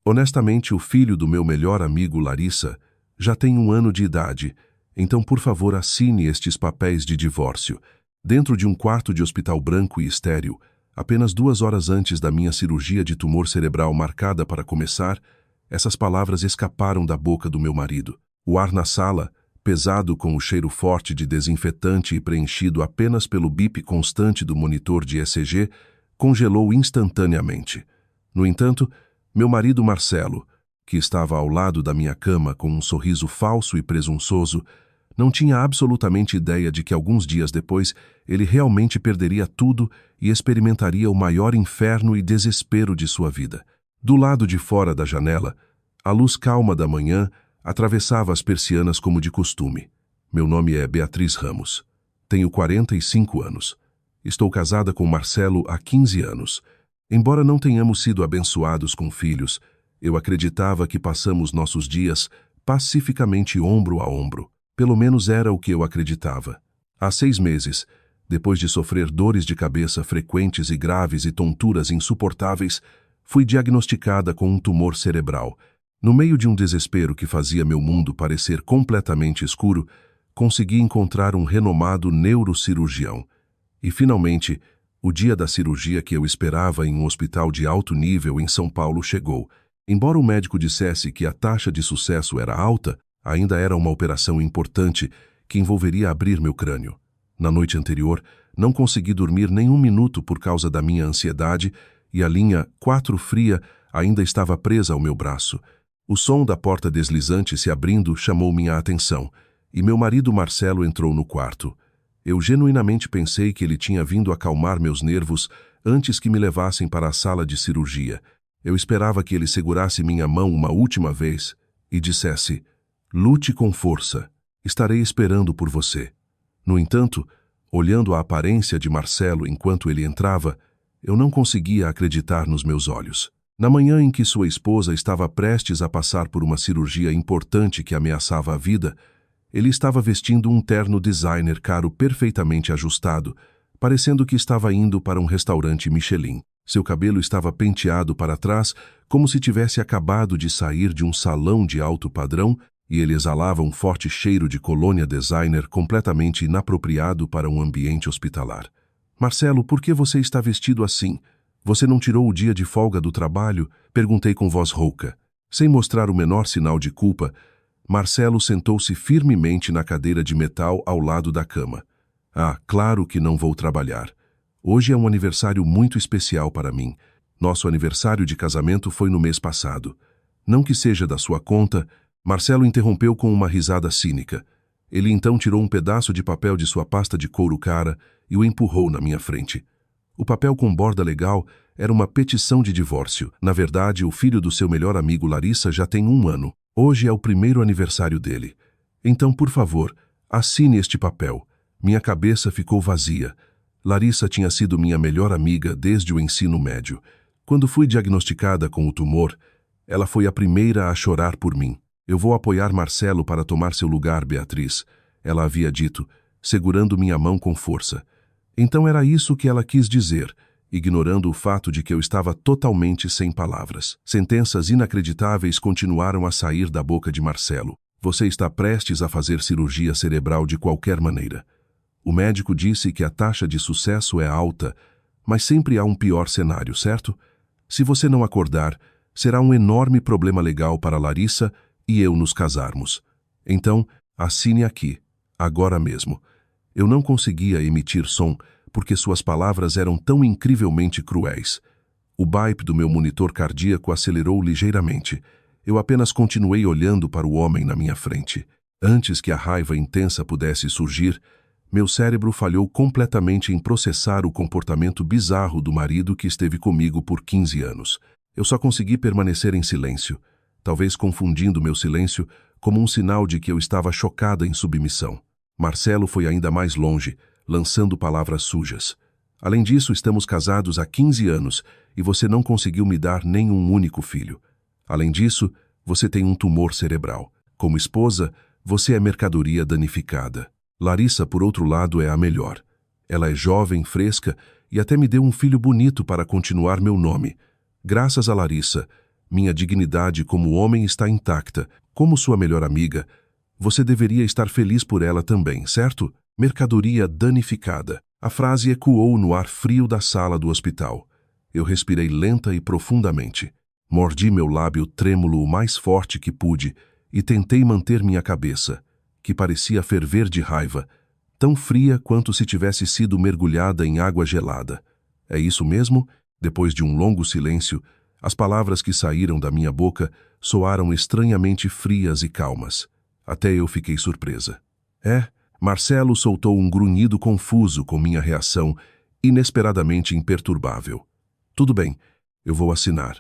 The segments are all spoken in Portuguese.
Honestamente, o filho do meu melhor amigo Larissa já tem 1 ano de idade, então por favor assine estes papéis de divórcio. Dentro de um quarto de hospital branco e estéril, apenas 2 horas antes da minha cirurgia de tumor cerebral marcada para começar, essas palavras escaparam da boca do meu marido. O ar na sala, pesado com o cheiro forte de desinfetante e preenchido apenas pelo bip constante do monitor de ECG, congelou instantaneamente. No entanto, meu marido Marcelo, que estava ao lado da minha cama com um sorriso falso e presunçoso, não tinha absolutamente ideia de que alguns dias depois ele realmente perderia tudo e experimentaria o maior inferno e desespero de sua vida. Do lado de fora da janela, a luz calma da manhã atravessava as persianas como de costume. Meu nome é Beatriz Ramos. Tenho 45 anos. Estou casada com Marcelo há 15 anos. Embora não tenhamos sido abençoados com filhos, eu acreditava que passamos nossos dias pacificamente ombro a ombro. Pelo menos era o que eu acreditava. Há 6 meses, depois de sofrer dores de cabeça frequentes e graves e tonturas insuportáveis, fui diagnosticada com um tumor cerebral. No meio de um desespero que fazia meu mundo parecer completamente escuro, consegui encontrar um renomado neurocirurgião. E, finalmente, o dia da cirurgia que eu esperava em um hospital de alto nível em São Paulo chegou. Embora o médico dissesse que a taxa de sucesso era alta, ainda era uma operação importante que envolveria abrir meu crânio. Na noite anterior, não consegui dormir nem 1 minuto por causa da minha ansiedade e a linha 4 fria ainda estava presa ao meu braço. O som da porta deslizante se abrindo chamou minha atenção e meu marido Marcelo entrou no quarto. Eu genuinamente pensei que ele tinha vindo acalmar meus nervos antes que me levassem para a sala de cirurgia. Eu esperava que ele segurasse minha mão uma última vez e dissesse: "Lute com força, estarei esperando por você." No entanto, olhando a aparência de Marcelo enquanto ele entrava, eu não conseguia acreditar nos meus olhos. Na manhã em que sua esposa estava prestes a passar por uma cirurgia importante que ameaçava a vida, ele estava vestindo um terno designer caro perfeitamente ajustado, parecendo que estava indo para um restaurante Michelin. Seu cabelo estava penteado para trás, como se tivesse acabado de sair de um salão de alto padrão, e ele exalava um forte cheiro de colônia designer completamente inapropriado para um ambiente hospitalar. "Marcelo, por que você está vestido assim? Você não tirou o dia de folga do trabalho?" perguntei com voz rouca. Sem mostrar o menor sinal de culpa, Marcelo sentou-se firmemente na cadeira de metal ao lado da cama. "Ah, claro que não vou trabalhar. Hoje é um aniversário muito especial para mim. Nosso aniversário de casamento foi no mês passado." "Não que seja da sua conta," Marcelo interrompeu com uma risada cínica. Ele então tirou um pedaço de papel de sua pasta de couro cara e o empurrou na minha frente. O papel com borda legal era uma petição de divórcio. Na verdade, o filho do seu melhor amigo Larissa já tem 1 ano. Hoje é o primeiro aniversário dele. Então, por favor, assine este papel. Minha cabeça ficou vazia. Larissa tinha sido minha melhor amiga desde o ensino médio. Quando fui diagnosticada com o tumor, ela foi a primeira a chorar por mim. "Eu vou apoiar Marcelo para tomar seu lugar, Beatriz," ela havia dito, segurando minha mão com força. Então era isso que ela quis dizer, ignorando o fato de que eu estava totalmente sem palavras. Sentenças inacreditáveis continuaram a sair da boca de Marcelo. "Você está prestes a fazer cirurgia cerebral de qualquer maneira. O médico disse que a taxa de sucesso é alta, mas sempre há um pior cenário, certo? Se você não acordar, será um enorme problema legal para Larissa e eu nos casarmos. Então, assine aqui, agora mesmo." Eu não conseguia emitir som porque suas palavras eram tão incrivelmente cruéis. O bip do meu monitor cardíaco acelerou ligeiramente. Eu apenas continuei olhando para o homem na minha frente. Antes que a raiva intensa pudesse surgir, meu cérebro falhou completamente em processar o comportamento bizarro do marido que esteve comigo por 15 anos. Eu só consegui permanecer em silêncio, talvez confundindo meu silêncio como um sinal de que eu estava chocada em submissão. Marcelo foi ainda mais longe, lançando palavras sujas. "Além disso, estamos casados há 15 anos e você não conseguiu me dar nem um único filho. Além disso, você tem um tumor cerebral. Como esposa, você é mercadoria danificada. Larissa, por outro lado, é a melhor. Ela é jovem, fresca e até me deu um filho bonito para continuar meu nome. Graças a Larissa, Minha dignidade como homem está intacta. Como sua melhor amiga, você deveria estar feliz por ela também, certo? Mercadoria danificada. A frase ecoou no ar frio da sala do hospital. Eu respirei lenta e profundamente. Mordi meu lábio trêmulo o mais forte que pude e tentei manter minha cabeça, que parecia ferver de raiva, tão fria quanto se tivesse sido mergulhada em água gelada. É isso mesmo? Depois de um longo silêncio, as palavras que saíram da minha boca soaram estranhamente frias e calmas. Até eu fiquei surpresa. Marcelo soltou um grunhido confuso com minha reação, inesperadamente imperturbável. Tudo bem, eu vou assinar.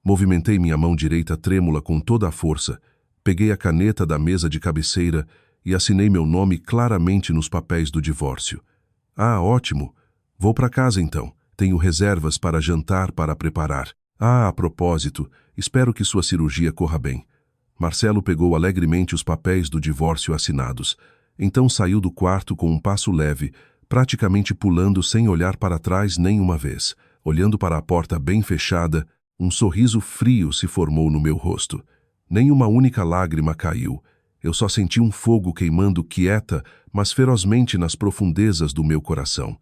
Movimentei minha mão direita trêmula com toda a força, peguei a caneta da mesa de cabeceira e assinei meu nome claramente nos papéis do divórcio. Ah, ótimo. Vou para casa então. Tenho reservas para jantar para preparar. Ah, a propósito, espero que sua cirurgia corra bem. Marcelo pegou alegremente os papéis do divórcio assinados. Então saiu do quarto com um passo leve, praticamente pulando sem olhar para trás nem uma vez. Olhando para a porta bem fechada, um sorriso frio se formou no meu rosto. Nem uma única lágrima caiu. Eu só senti um fogo queimando quieta, mas ferozmente nas profundezas do meu coração.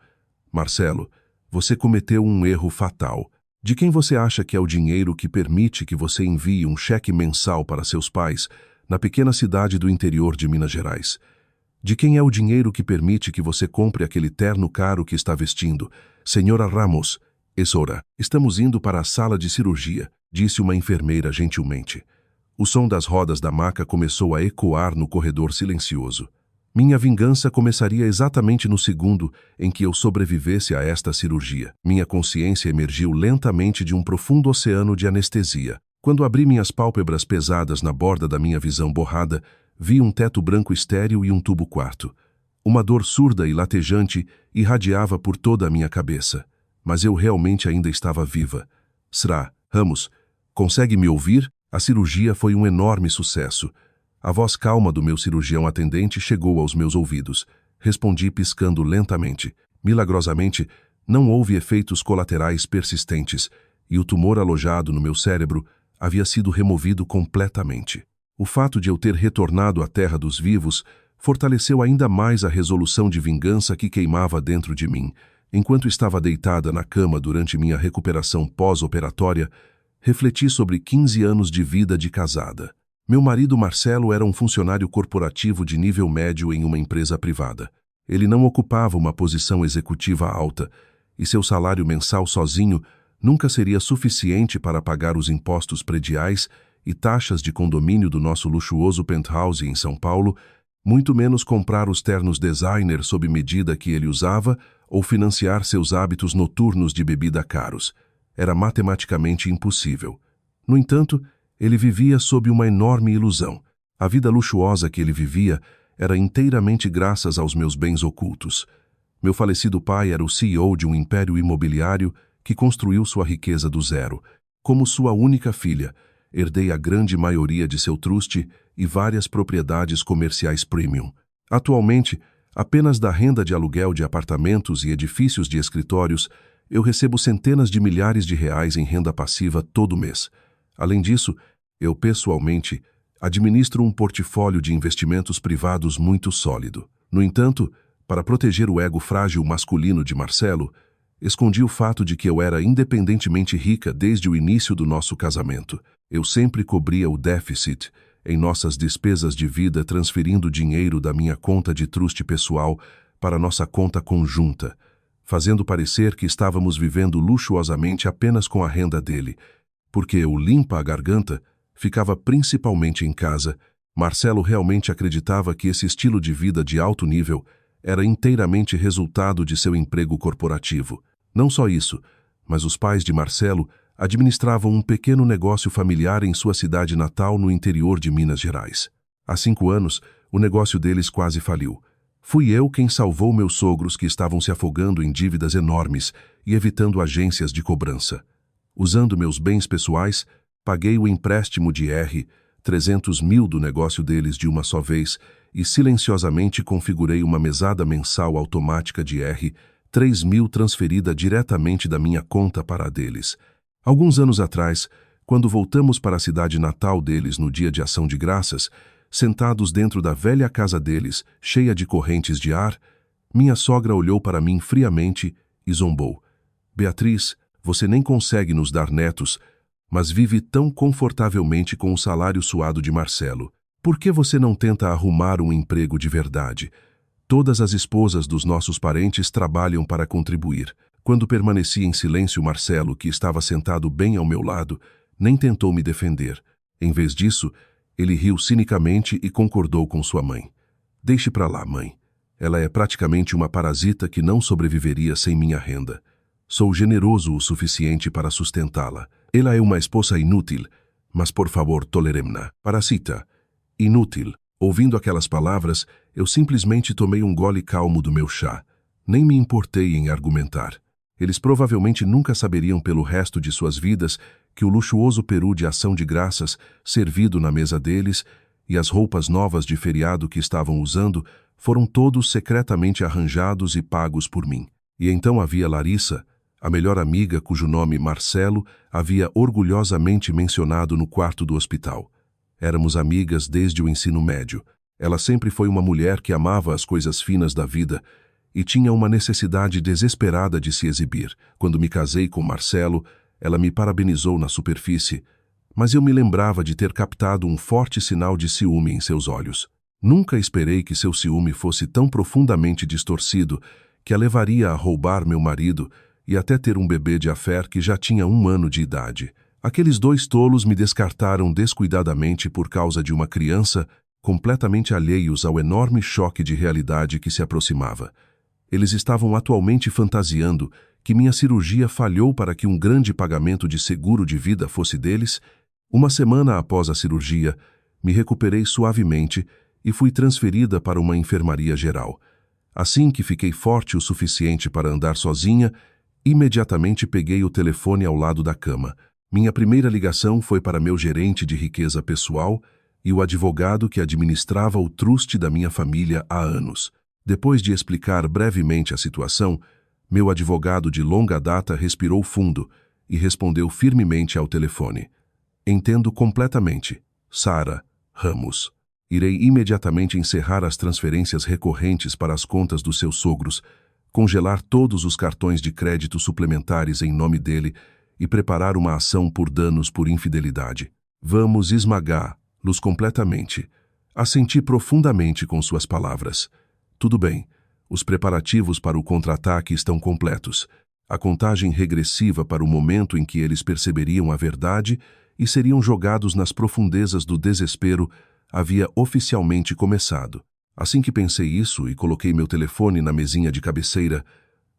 Marcelo, você cometeu um erro fatal. De quem você acha que é o dinheiro que permite que você envie um cheque mensal para seus pais na pequena cidade do interior de Minas Gerais? De quem é o dinheiro que permite que você compre aquele terno caro que está vestindo? Senhora Ramos, Esora, estamos indo para a sala de cirurgia, disse uma enfermeira gentilmente. O som das rodas da maca começou a ecoar no corredor silencioso. Minha vingança começaria exatamente no segundo em que eu sobrevivesse a esta cirurgia. Minha consciência emergiu lentamente de um profundo oceano de anestesia. Quando abri minhas pálpebras pesadas na borda da minha visão borrada, vi um teto branco estéril e um tubo quarto. Uma dor surda e latejante irradiava por toda a minha cabeça. Mas eu realmente ainda estava viva. Sra. Ramos, consegue me ouvir? A cirurgia foi um enorme sucesso. A voz calma do meu cirurgião atendente chegou aos meus ouvidos. Respondi piscando lentamente. Milagrosamente, não houve efeitos colaterais persistentes e o tumor alojado no meu cérebro havia sido removido completamente. O fato de eu ter retornado à terra dos vivos fortaleceu ainda mais a resolução de vingança que queimava dentro de mim. Enquanto estava deitada na cama durante minha recuperação pós-operatória, refleti sobre 15 anos de vida de casada. Meu marido Marcelo era um funcionário corporativo de nível médio em uma empresa privada. Ele não ocupava uma posição executiva alta, e seu salário mensal sozinho nunca seria suficiente para pagar os impostos prediais e taxas de condomínio do nosso luxuoso penthouse em São Paulo, muito menos comprar os ternos designer sob medida que ele usava ou financiar seus hábitos noturnos de bebida caros. Era matematicamente impossível. No entanto, ele vivia sob uma enorme ilusão. A vida luxuosa que ele vivia era inteiramente graças aos meus bens ocultos. Meu falecido pai era o CEO de um império imobiliário que construiu sua riqueza do zero. Como sua única filha, herdei a grande maioria de seu truste e várias propriedades comerciais premium. Atualmente, apenas da renda de aluguel de apartamentos e edifícios de escritórios, eu recebo centenas de milhares de reais em renda passiva todo mês. Além disso, eu pessoalmente administro um portfólio de investimentos privados muito sólido. No entanto, para proteger o ego frágil masculino de Marcelo, escondi o fato de que eu era independentemente rica desde o início do nosso casamento. Eu sempre cobria o déficit em nossas despesas de vida transferindo dinheiro da minha conta de truste pessoal para nossa conta conjunta, fazendo parecer que estávamos vivendo luxuosamente apenas com a renda dele. Porque eu limpa a garganta, ficava principalmente em casa. Marcelo realmente acreditava que esse estilo de vida de alto nível era inteiramente resultado de seu emprego corporativo. Não só isso, mas os pais de Marcelo administravam um pequeno negócio familiar em sua cidade natal no interior de Minas Gerais. Há 5 anos, o negócio deles quase faliu. Fui eu quem salvou meus sogros que estavam se afogando em dívidas enormes e evitando agências de cobrança. Usando meus bens pessoais, paguei o empréstimo de R$ 300 mil do negócio deles de uma só vez e silenciosamente configurei uma mesada mensal automática de R$ 3 mil transferida diretamente da minha conta para a deles. Alguns anos atrás, Quando voltamos para a cidade natal deles no dia de Ação de Graças, sentados dentro da velha casa deles, cheia de correntes de ar, minha sogra olhou para mim friamente e zombou. Beatriz, você nem consegue nos dar netos, mas vive tão confortavelmente com o salário suado de Marcelo. Por que você não tenta arrumar um emprego de verdade? Todas as esposas dos nossos parentes trabalham para contribuir. Quando permaneci em silêncio, Marcelo, que estava sentado bem ao meu lado, nem tentou me defender. Em vez disso, ele riu cinicamente e concordou com sua mãe. Deixe pra lá, mãe. Ela é praticamente uma parasita que não sobreviveria sem minha renda. Sou generoso o suficiente para sustentá-la. Ela é uma esposa inútil, mas por favor, tolerem-na. Parasita. Inútil. Ouvindo aquelas palavras, eu simplesmente tomei um gole calmo do meu chá. Nem me importei em argumentar. Eles provavelmente nunca saberiam pelo resto de suas vidas que o luxuoso peru de Ação de Graças, servido na mesa deles, e as roupas novas de feriado que estavam usando, foram todos secretamente arranjados e pagos por mim. E então havia Larissa, a melhor amiga cujo nome Marcelo havia orgulhosamente mencionado no quarto do hospital. Éramos amigas desde o ensino médio. Ela sempre foi uma mulher que amava as coisas finas da vida e tinha uma necessidade desesperada de se exibir. Quando me casei com Marcelo, ela me parabenizou na superfície, mas eu me lembrava de ter captado um forte sinal de ciúme em seus olhos. Nunca esperei que seu ciúme fosse tão profundamente distorcido que a levaria a roubar meu marido e até ter um bebê de affaire que já tinha 1 ano de idade. Aqueles 2 tolos me descartaram descuidadamente por causa de uma criança, completamente alheios ao enorme choque de realidade que se aproximava. Eles estavam atualmente fantasiando que minha cirurgia falhou para que um grande pagamento de seguro de vida fosse deles. Uma semana após a cirurgia, me recuperei suavemente e fui transferida para uma enfermaria geral. Assim que fiquei forte o suficiente para andar sozinha, imediatamente peguei o telefone ao lado da cama. Minha primeira ligação foi para meu gerente de riqueza pessoal e o advogado que administrava o truste da minha família há anos. Depois de explicar brevemente a situação, meu advogado de longa data respirou fundo e respondeu firmemente ao telefone. Entendo completamente. Sara Ramos. Irei imediatamente encerrar as transferências recorrentes para as contas dos seus sogros, congelar todos os cartões de crédito suplementares em nome dele e preparar uma ação por danos por infidelidade. Vamos esmagá-los completamente. Assenti profundamente com suas palavras. Tudo bem. Os preparativos para o contra-ataque estão completos. A contagem regressiva para o momento em que eles perceberiam a verdade e seriam jogados nas profundezas do desespero havia oficialmente começado. Assim que pensei isso e coloquei meu telefone na mesinha de cabeceira,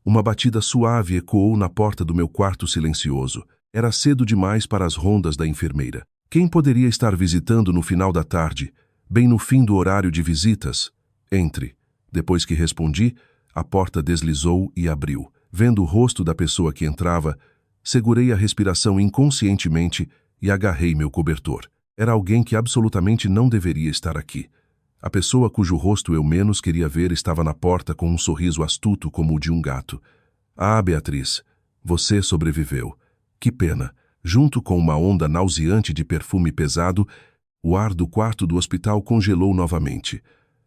uma batida suave ecoou na porta do meu quarto silencioso. Era cedo demais para as rondas da enfermeira. Quem poderia estar visitando no final da tarde, bem no fim do horário de visitas? Entre. Depois que respondi, a porta deslizou e abriu. Vendo o rosto da pessoa que entrava, segurei a respiração inconscientemente e agarrei meu cobertor. Era alguém que absolutamente não deveria estar aqui. A pessoa cujo rosto eu menos queria ver estava na porta com um sorriso astuto como o de um gato. Ah, Beatriz, você sobreviveu. Que pena. Junto com uma onda nauseante de perfume pesado, o ar do quarto do hospital congelou novamente.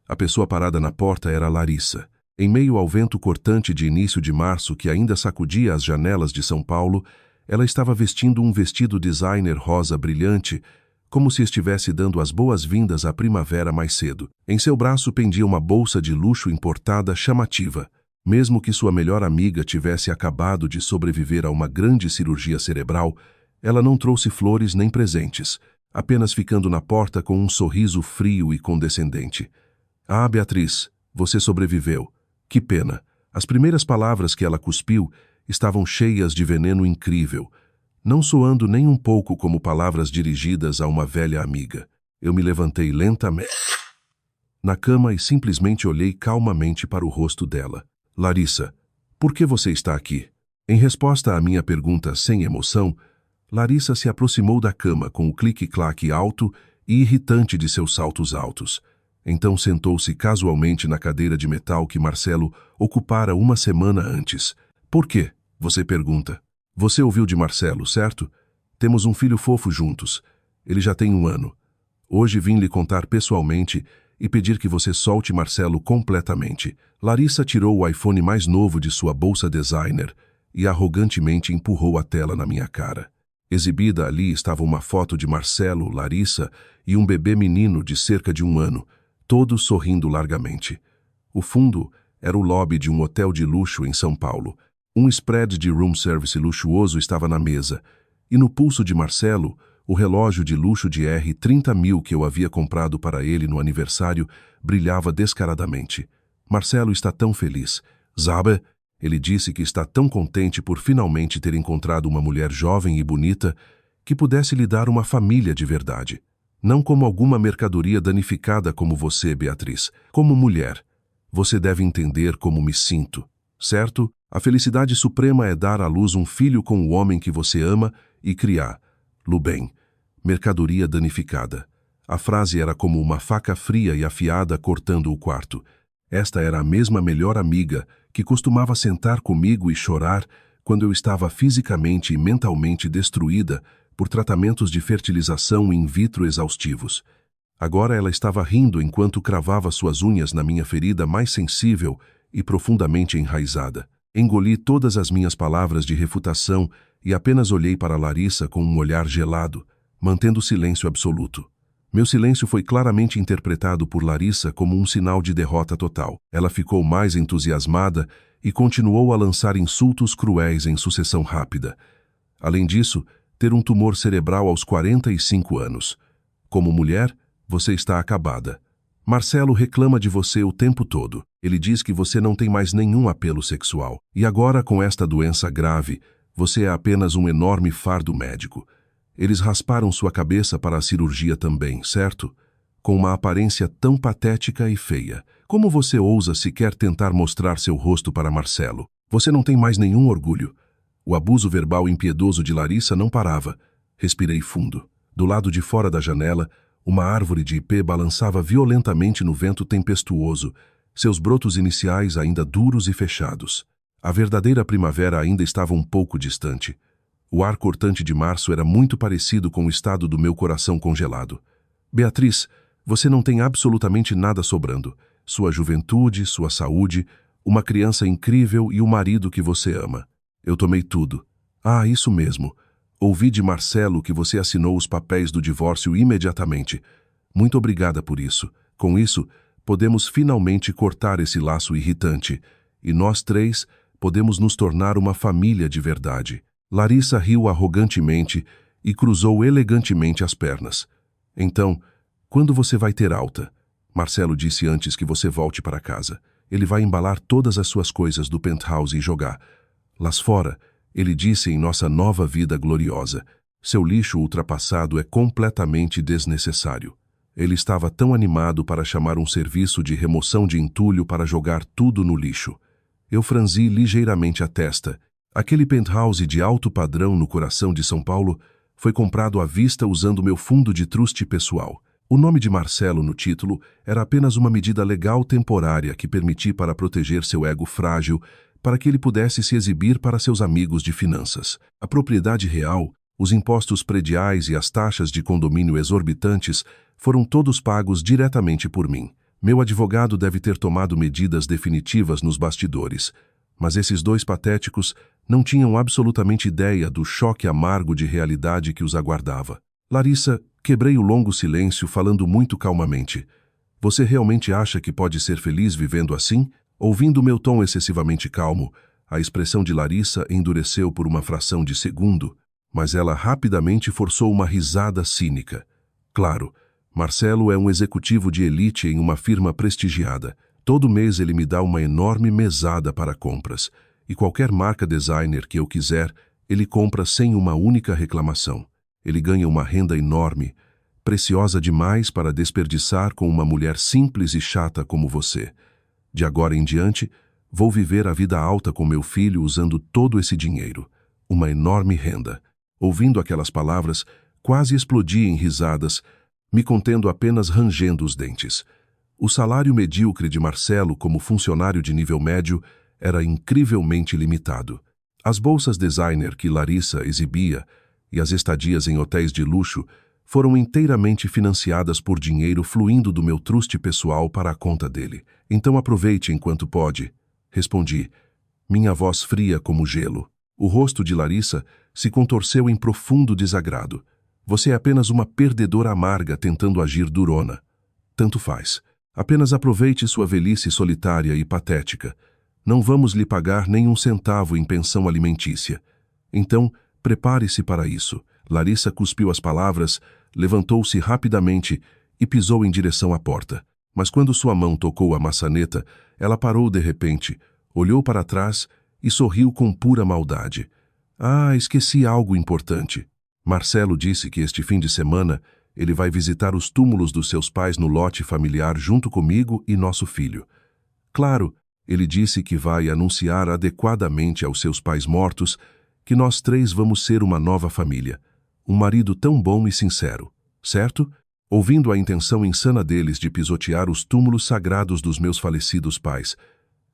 A pessoa parada na porta era Larissa. Em meio ao vento cortante de início de março que ainda sacudia as janelas de São Paulo, ela estava vestindo um vestido designer rosa brilhante, como se estivesse dando as boas-vindas à primavera mais cedo. Em seu braço pendia uma bolsa de luxo importada chamativa. Mesmo que sua melhor amiga tivesse acabado de sobreviver a uma grande cirurgia cerebral, ela não trouxe flores nem presentes, apenas ficando na porta com um sorriso frio e condescendente. Ah, Beatriz, você sobreviveu. Que pena. As primeiras palavras que ela cuspiu estavam cheias de veneno incrível, não soando nem um pouco como palavras dirigidas a uma velha amiga. Eu me levantei lentamente na cama e simplesmente olhei calmamente para o rosto dela. Larissa, por que você está aqui? Em resposta à minha pergunta sem emoção, Larissa se aproximou da cama com o clique-claque alto e irritante de seus saltos altos. Então sentou-se casualmente na cadeira de metal que Marcelo ocupara uma semana antes. Por quê? Você pergunta. Você ouviu de Marcelo, certo? Temos um filho fofo juntos. Ele já tem 1 ano. Hoje vim lhe contar pessoalmente e pedir que você solte Marcelo completamente. Larissa tirou o iPhone mais novo de sua bolsa designer e arrogantemente empurrou a tela na minha cara. Exibida ali estava uma foto de Marcelo, Larissa e um bebê menino de cerca de 1 ano, todos sorrindo largamente. O fundo era o lobby de um hotel de luxo em São Paulo. Um spread de room service luxuoso estava na mesa, e no pulso de Marcelo, o relógio de luxo de R$ 30.000 que eu havia comprado para ele no aniversário brilhava descaradamente. Marcelo está tão feliz. Sabe? Ele disse que está tão contente por finalmente ter encontrado uma mulher jovem e bonita que pudesse lhe dar uma família de verdade. Não como alguma mercadoria danificada como você, Beatriz. Como mulher. Você deve entender como me sinto, certo? A felicidade suprema é dar à luz um filho com o homem que você ama e criá-lo bem. Mercadoria danificada. A frase era como uma faca fria e afiada cortando o quarto. Esta era a mesma melhor amiga que costumava sentar comigo e chorar quando eu estava fisicamente e mentalmente destruída por tratamentos de fertilização in vitro exaustivos. Agora ela estava rindo enquanto cravava suas unhas na minha ferida mais sensível e profundamente enraizada. Engoli todas as minhas palavras de refutação e apenas olhei para Larissa com um olhar gelado, mantendo silêncio absoluto. Meu silêncio foi claramente interpretado por Larissa como um sinal de derrota total. Ela ficou mais entusiasmada e continuou a lançar insultos cruéis em sucessão rápida. Além disso, ter um tumor cerebral aos 45 anos. Como mulher, você está acabada. Marcelo reclama de você o tempo todo. Ele diz que você não tem mais nenhum apelo sexual. E agora, com esta doença grave, você é apenas um enorme fardo médico. Eles rasparam sua cabeça para a cirurgia também, certo? Com uma aparência tão patética e feia. Como você ousa sequer tentar mostrar seu rosto para Marcelo? Você não tem mais nenhum orgulho. O abuso verbal impiedoso de Larissa não parava. Respirei fundo. Do lado de fora da janela, uma árvore de ipê balançava violentamente no vento tempestuoso, seus brotos iniciais ainda duros e fechados. A verdadeira primavera ainda estava um pouco distante. O ar cortante de março era muito parecido com o estado do meu coração congelado. Beatriz, você não tem absolutamente nada sobrando. Sua juventude, sua saúde, uma criança incrível e o marido que você ama. Eu tomei tudo. Ah, isso mesmo. Ouvi de Marcelo que você assinou os papéis do divórcio imediatamente. Muito obrigada por isso. Com isso, podemos finalmente cortar esse laço irritante. E nós três podemos nos tornar uma família de verdade. Larissa riu arrogantemente e cruzou elegantemente as pernas. Então, quando você vai ter alta? Marcelo disse antes que você volte para casa. Ele vai embalar todas as suas coisas do penthouse e jogar. Lá fora, ele disse em nossa nova vida gloriosa. Seu lixo ultrapassado é completamente desnecessário. Ele estava tão animado para chamar um serviço de remoção de entulho para jogar tudo no lixo. Eu franzi ligeiramente a testa. Aquele penthouse de alto padrão no coração de São Paulo foi comprado à vista usando meu fundo de truste pessoal. O nome de Marcelo no título era apenas uma medida legal temporária que permiti para proteger seu ego frágil, para que ele pudesse se exibir para seus amigos de finanças. A propriedade real, os impostos prediais e as taxas de condomínio exorbitantes foram todos pagos diretamente por mim. Meu advogado deve ter tomado medidas definitivas nos bastidores, mas esses dois patéticos não tinham absolutamente ideia do choque amargo de realidade que os aguardava. Larissa, quebrei o longo silêncio falando muito calmamente. Você realmente acha que pode ser feliz vivendo assim? Ouvindo meu tom excessivamente calmo, a expressão de Larissa endureceu por uma fração de segundo, mas ela rapidamente forçou uma risada cínica. Claro, Marcelo é um executivo de elite em uma firma prestigiada. Todo mês ele me dá uma enorme mesada para compras, e qualquer marca designer que eu quiser, ele compra sem uma única reclamação. Ele ganha uma renda enorme, preciosa demais para desperdiçar com uma mulher simples e chata como você. De agora em diante, vou viver a vida alta com meu filho usando todo esse dinheiro. Uma enorme renda. Ouvindo aquelas palavras, quase explodi em risadas, me contendo apenas rangendo os dentes. O salário medíocre de Marcelo como funcionário de nível médio era incrivelmente limitado. As bolsas designer que Larissa exibia e as estadias em hotéis de luxo foram inteiramente financiadas por dinheiro fluindo do meu truste pessoal para a conta dele. Então aproveite enquanto pode, respondi, minha voz fria como gelo. O rosto de Larissa se contorceu em profundo desagrado. Você é apenas uma perdedora amarga tentando agir durona. Tanto faz. Apenas aproveite sua velhice solitária e patética. Não vamos lhe pagar nem um centavo em pensão alimentícia. Então, prepare-se para isso. Larissa cuspiu as palavras, levantou-se rapidamente e pisou em direção à porta. Mas quando sua mão tocou a maçaneta, ela parou de repente, olhou para trás e sorriu com pura maldade. Ah, esqueci algo importante. Marcelo disse que este fim de semana ele vai visitar os túmulos dos seus pais no lote familiar junto comigo e nosso filho. Claro, ele disse que vai anunciar adequadamente aos seus pais mortos que nós três vamos ser uma nova família. Um marido tão bom e sincero, certo? Ouvindo a intenção insana deles de pisotear os túmulos sagrados dos meus falecidos pais,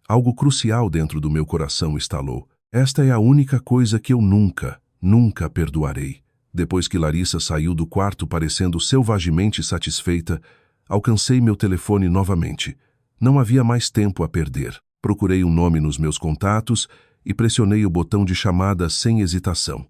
algo crucial dentro do meu coração estalou. Esta é a única coisa que eu nunca perdoarei. Depois que Larissa saiu do quarto parecendo selvagemente satisfeita, alcancei meu telefone novamente. Não havia mais tempo a perder. Procurei um nome nos meus contatos e pressionei o botão de chamada sem hesitação.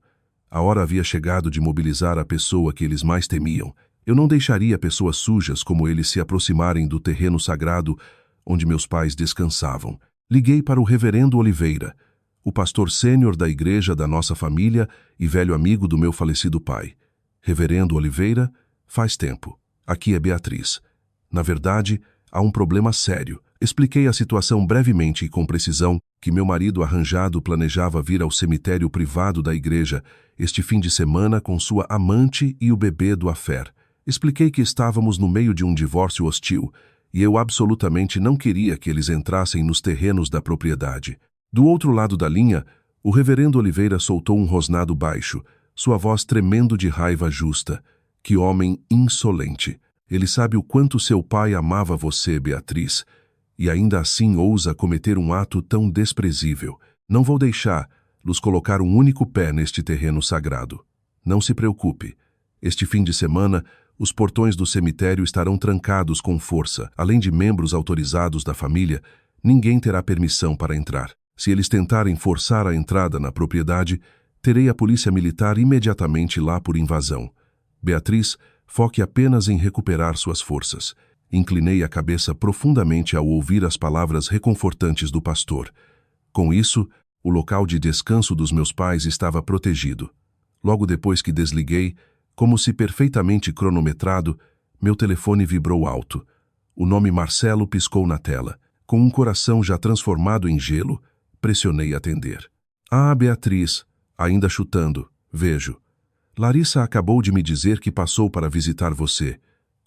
A hora havia chegado de mobilizar a pessoa que eles mais temiam. Eu não deixaria pessoas sujas como eles se aproximarem do terreno sagrado onde meus pais descansavam. Liguei para o reverendo Oliveira, o pastor sênior da igreja da nossa família e velho amigo do meu falecido pai. Reverendo Oliveira, faz tempo. Aqui é Beatriz. Na verdade, há um problema sério. Expliquei a situação brevemente e com precisão que meu marido arranjado planejava vir ao cemitério privado da igreja este fim de semana com sua amante e o bebê do affair. Expliquei que estávamos no meio de um divórcio hostil e eu absolutamente não queria que eles entrassem nos terrenos da propriedade. Do outro lado da linha, o reverendo Oliveira soltou um rosnado baixo, sua voz tremendo de raiva justa. Que homem insolente! Ele sabe o quanto seu pai amava você, Beatriz, e ainda assim ousa cometer um ato tão desprezível. Não vou deixá-los colocar um único pé neste terreno sagrado. Não se preocupe. Este fim de semana, os portões do cemitério estarão trancados com força. Além de membros autorizados da família, ninguém terá permissão para entrar. Se eles tentarem forçar a entrada na propriedade, terei a polícia militar imediatamente lá por invasão. Beatriz, foque apenas em recuperar suas forças. Inclinei a cabeça profundamente ao ouvir as palavras reconfortantes do pastor. Com isso, o local de descanso dos meus pais estava protegido. Logo depois que desliguei, como se perfeitamente cronometrado, meu telefone vibrou alto. O nome Marcelo piscou na tela. Com um coração já transformado em gelo, pressionei atender. Ah, Beatriz, ainda chutando, vejo. Larissa acabou de me dizer que passou para visitar você.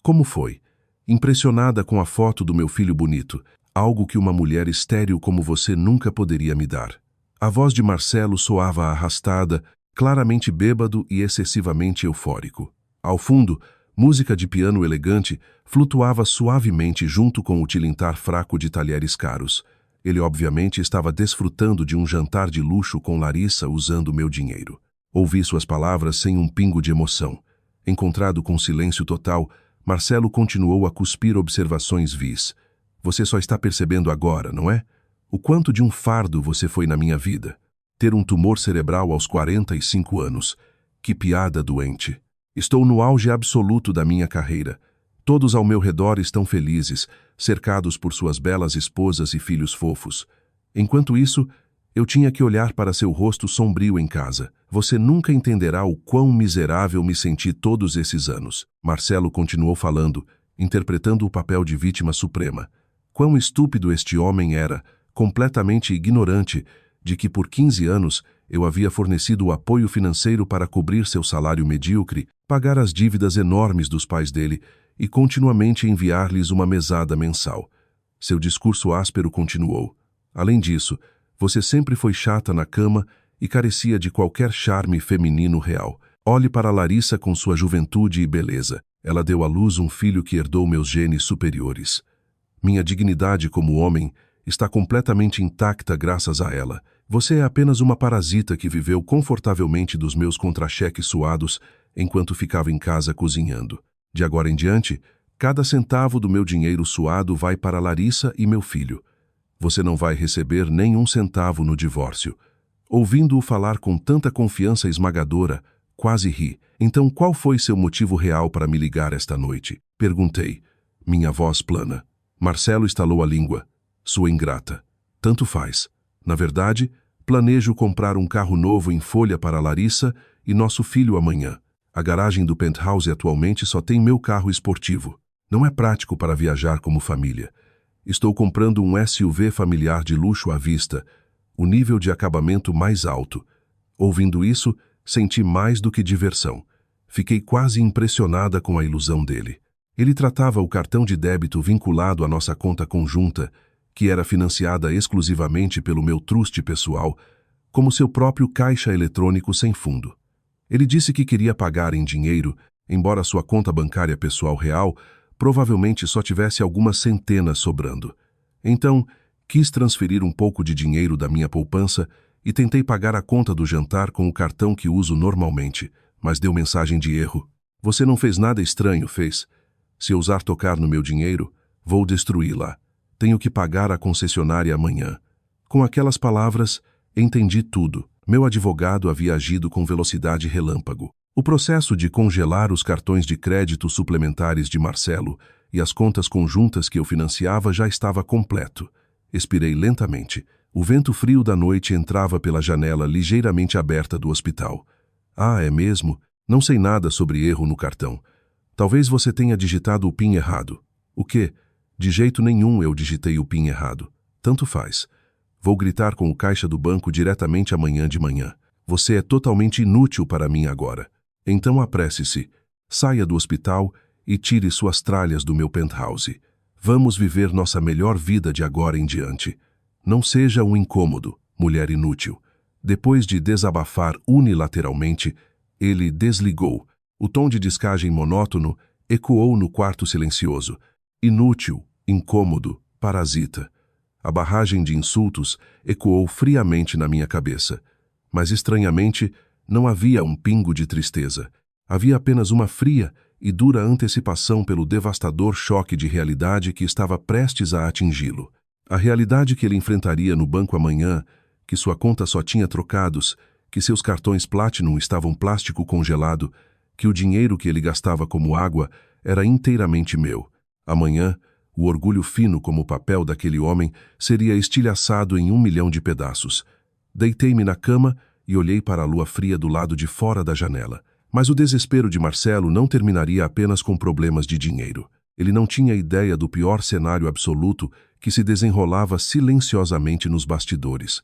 Como foi? Impressionada com a foto do meu filho bonito, algo que uma mulher estéril como você nunca poderia me dar. A voz de Marcelo soava arrastada, claramente bêbado e excessivamente eufórico. Ao fundo, música de piano elegante flutuava suavemente junto com o tilintar fraco de talheres caros. Ele obviamente estava desfrutando de um jantar de luxo com Larissa usando meu dinheiro. Ouvi suas palavras sem um pingo de emoção. Encontrado com silêncio total, Marcelo continuou a cuspir observações vis. Você só está percebendo agora, não é? O quanto de um fardo você foi na minha vida. Ter um tumor cerebral aos 45 anos. Que piada doente. Estou no auge absoluto da minha carreira. Todos ao meu redor estão felizes, cercados por suas belas esposas e filhos fofos. Enquanto isso, eu tinha que olhar para seu rosto sombrio em casa. Você nunca entenderá o quão miserável me senti todos esses anos. Marcelo continuou falando, interpretando o papel de vítima suprema. Quão estúpido este homem era, completamente ignorante de que por 15 anos eu havia fornecido o apoio financeiro para cobrir seu salário medíocre, pagar as dívidas enormes dos pais dele e continuamente enviar-lhes uma mesada mensal. Seu discurso áspero continuou. Além disso, você sempre foi chata na cama e carecia de qualquer charme feminino real. Olhe para Larissa com sua juventude e beleza. Ela deu à luz um filho que herdou meus genes superiores. Minha dignidade como homem está completamente intacta graças a ela, Você é apenas uma parasita que viveu confortavelmente dos meus contra-cheques suados enquanto ficava em casa cozinhando. De agora em diante, cada centavo do meu dinheiro suado vai para Larissa e meu filho. Você não vai receber nem um centavo no divórcio. Ouvindo-o falar com tanta confiança esmagadora, quase ri. Então qual foi seu motivo real para me ligar esta noite? Perguntei, minha voz plana. Marcelo estalou a língua. Sua ingrata. Tanto faz. Na verdade, planejo comprar um carro novo em folha para Larissa e nosso filho amanhã. A garagem do penthouse atualmente só tem meu carro esportivo. Não é prático para viajar como família. Estou comprando um SUV familiar de luxo à vista, o nível de acabamento mais alto. Ouvindo isso, senti mais do que diversão. Fiquei quase impressionada com a ilusão dele. Ele tratava o cartão de débito vinculado à nossa conta conjunta, que era financiada exclusivamente pelo meu truste pessoal, como seu próprio caixa eletrônico sem fundo. Ele disse que queria pagar em dinheiro, embora sua conta bancária pessoal real provavelmente só tivesse algumas centenas sobrando. Então, quis transferir um pouco de dinheiro da minha poupança e tentei pagar a conta do jantar com o cartão que uso normalmente, mas deu mensagem de erro. Você não fez nada estranho, fez? Se ousar tocar no meu dinheiro, vou destruí-la. Tenho que pagar a concessionária amanhã. Com aquelas palavras, entendi tudo. Meu advogado havia agido com velocidade relâmpago. O processo de congelar os cartões de crédito suplementares de Marcelo e as contas conjuntas que eu financiava já estava completo. Expirei lentamente. O vento frio da noite entrava pela janela ligeiramente aberta do hospital. Ah, é mesmo? Não sei nada sobre erro no cartão. Talvez você tenha digitado o PIN errado. O quê? De jeito nenhum eu digitei o PIN errado. Tanto faz. Vou gritar com o caixa do banco diretamente amanhã de manhã. Você é totalmente inútil para mim agora. Então apresse-se, saia do hospital e tire suas tralhas do meu penthouse. Vamos viver nossa melhor vida de agora em diante. Não seja um incômodo, mulher inútil. Depois de desabafar unilateralmente, ele desligou. O tom de descagem monótono ecoou no quarto silencioso. Inútil, incômodo, parasita. A barragem de insultos ecoou friamente na minha cabeça. Mas estranhamente, não havia um pingo de tristeza. Havia apenas uma fria e dura antecipação pelo devastador choque de realidade que estava prestes a atingi-lo. A realidade que ele enfrentaria no banco amanhã, que sua conta só tinha trocados, que seus cartões Platinum estavam plástico congelado, que o dinheiro que ele gastava como água era inteiramente meu. Amanhã, o orgulho fino como o papel daquele homem seria estilhaçado em 1 milhão de pedaços. Deitei-me na cama e olhei para a lua fria do lado de fora da janela. Mas o desespero de Marcelo não terminaria apenas com problemas de dinheiro. Ele não tinha ideia do pior cenário absoluto que se desenrolava silenciosamente nos bastidores.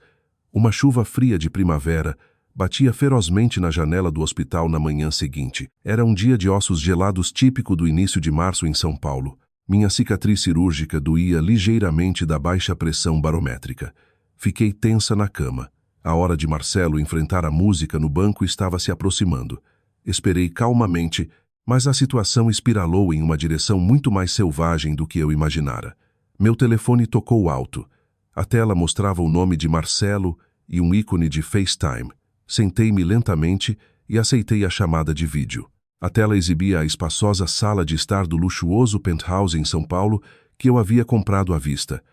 Uma chuva fria de primavera batia ferozmente na janela do hospital na manhã seguinte. Era um dia de ossos gelados típico do início de março em São Paulo. Minha cicatriz cirúrgica doía ligeiramente da baixa pressão barométrica. Fiquei tensa na cama. A hora de Marcelo enfrentar a música no banco estava se aproximando. Esperei calmamente, mas a situação espiralou em uma direção muito mais selvagem do que eu imaginara. Meu telefone tocou alto. A tela mostrava o nome de Marcelo e um ícone de FaceTime. Sentei-me lentamente e aceitei a chamada de vídeo. A tela exibia a espaçosa sala de estar do luxuoso penthouse em São Paulo que eu havia comprado à vista.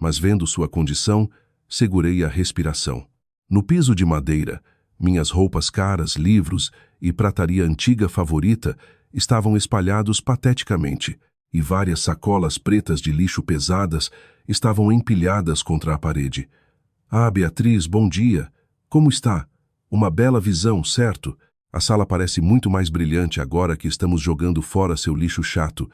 Mas vendo sua condição, segurei a respiração. No piso de madeira, minhas roupas caras, livros e prataria antiga favorita estavam espalhados pateticamente, e várias sacolas pretas de lixo pesadas estavam empilhadas contra a parede. Ah, Beatriz, bom dia. Como está? Uma bela visão, certo? A sala parece muito mais brilhante agora que estamos jogando fora seu lixo chato,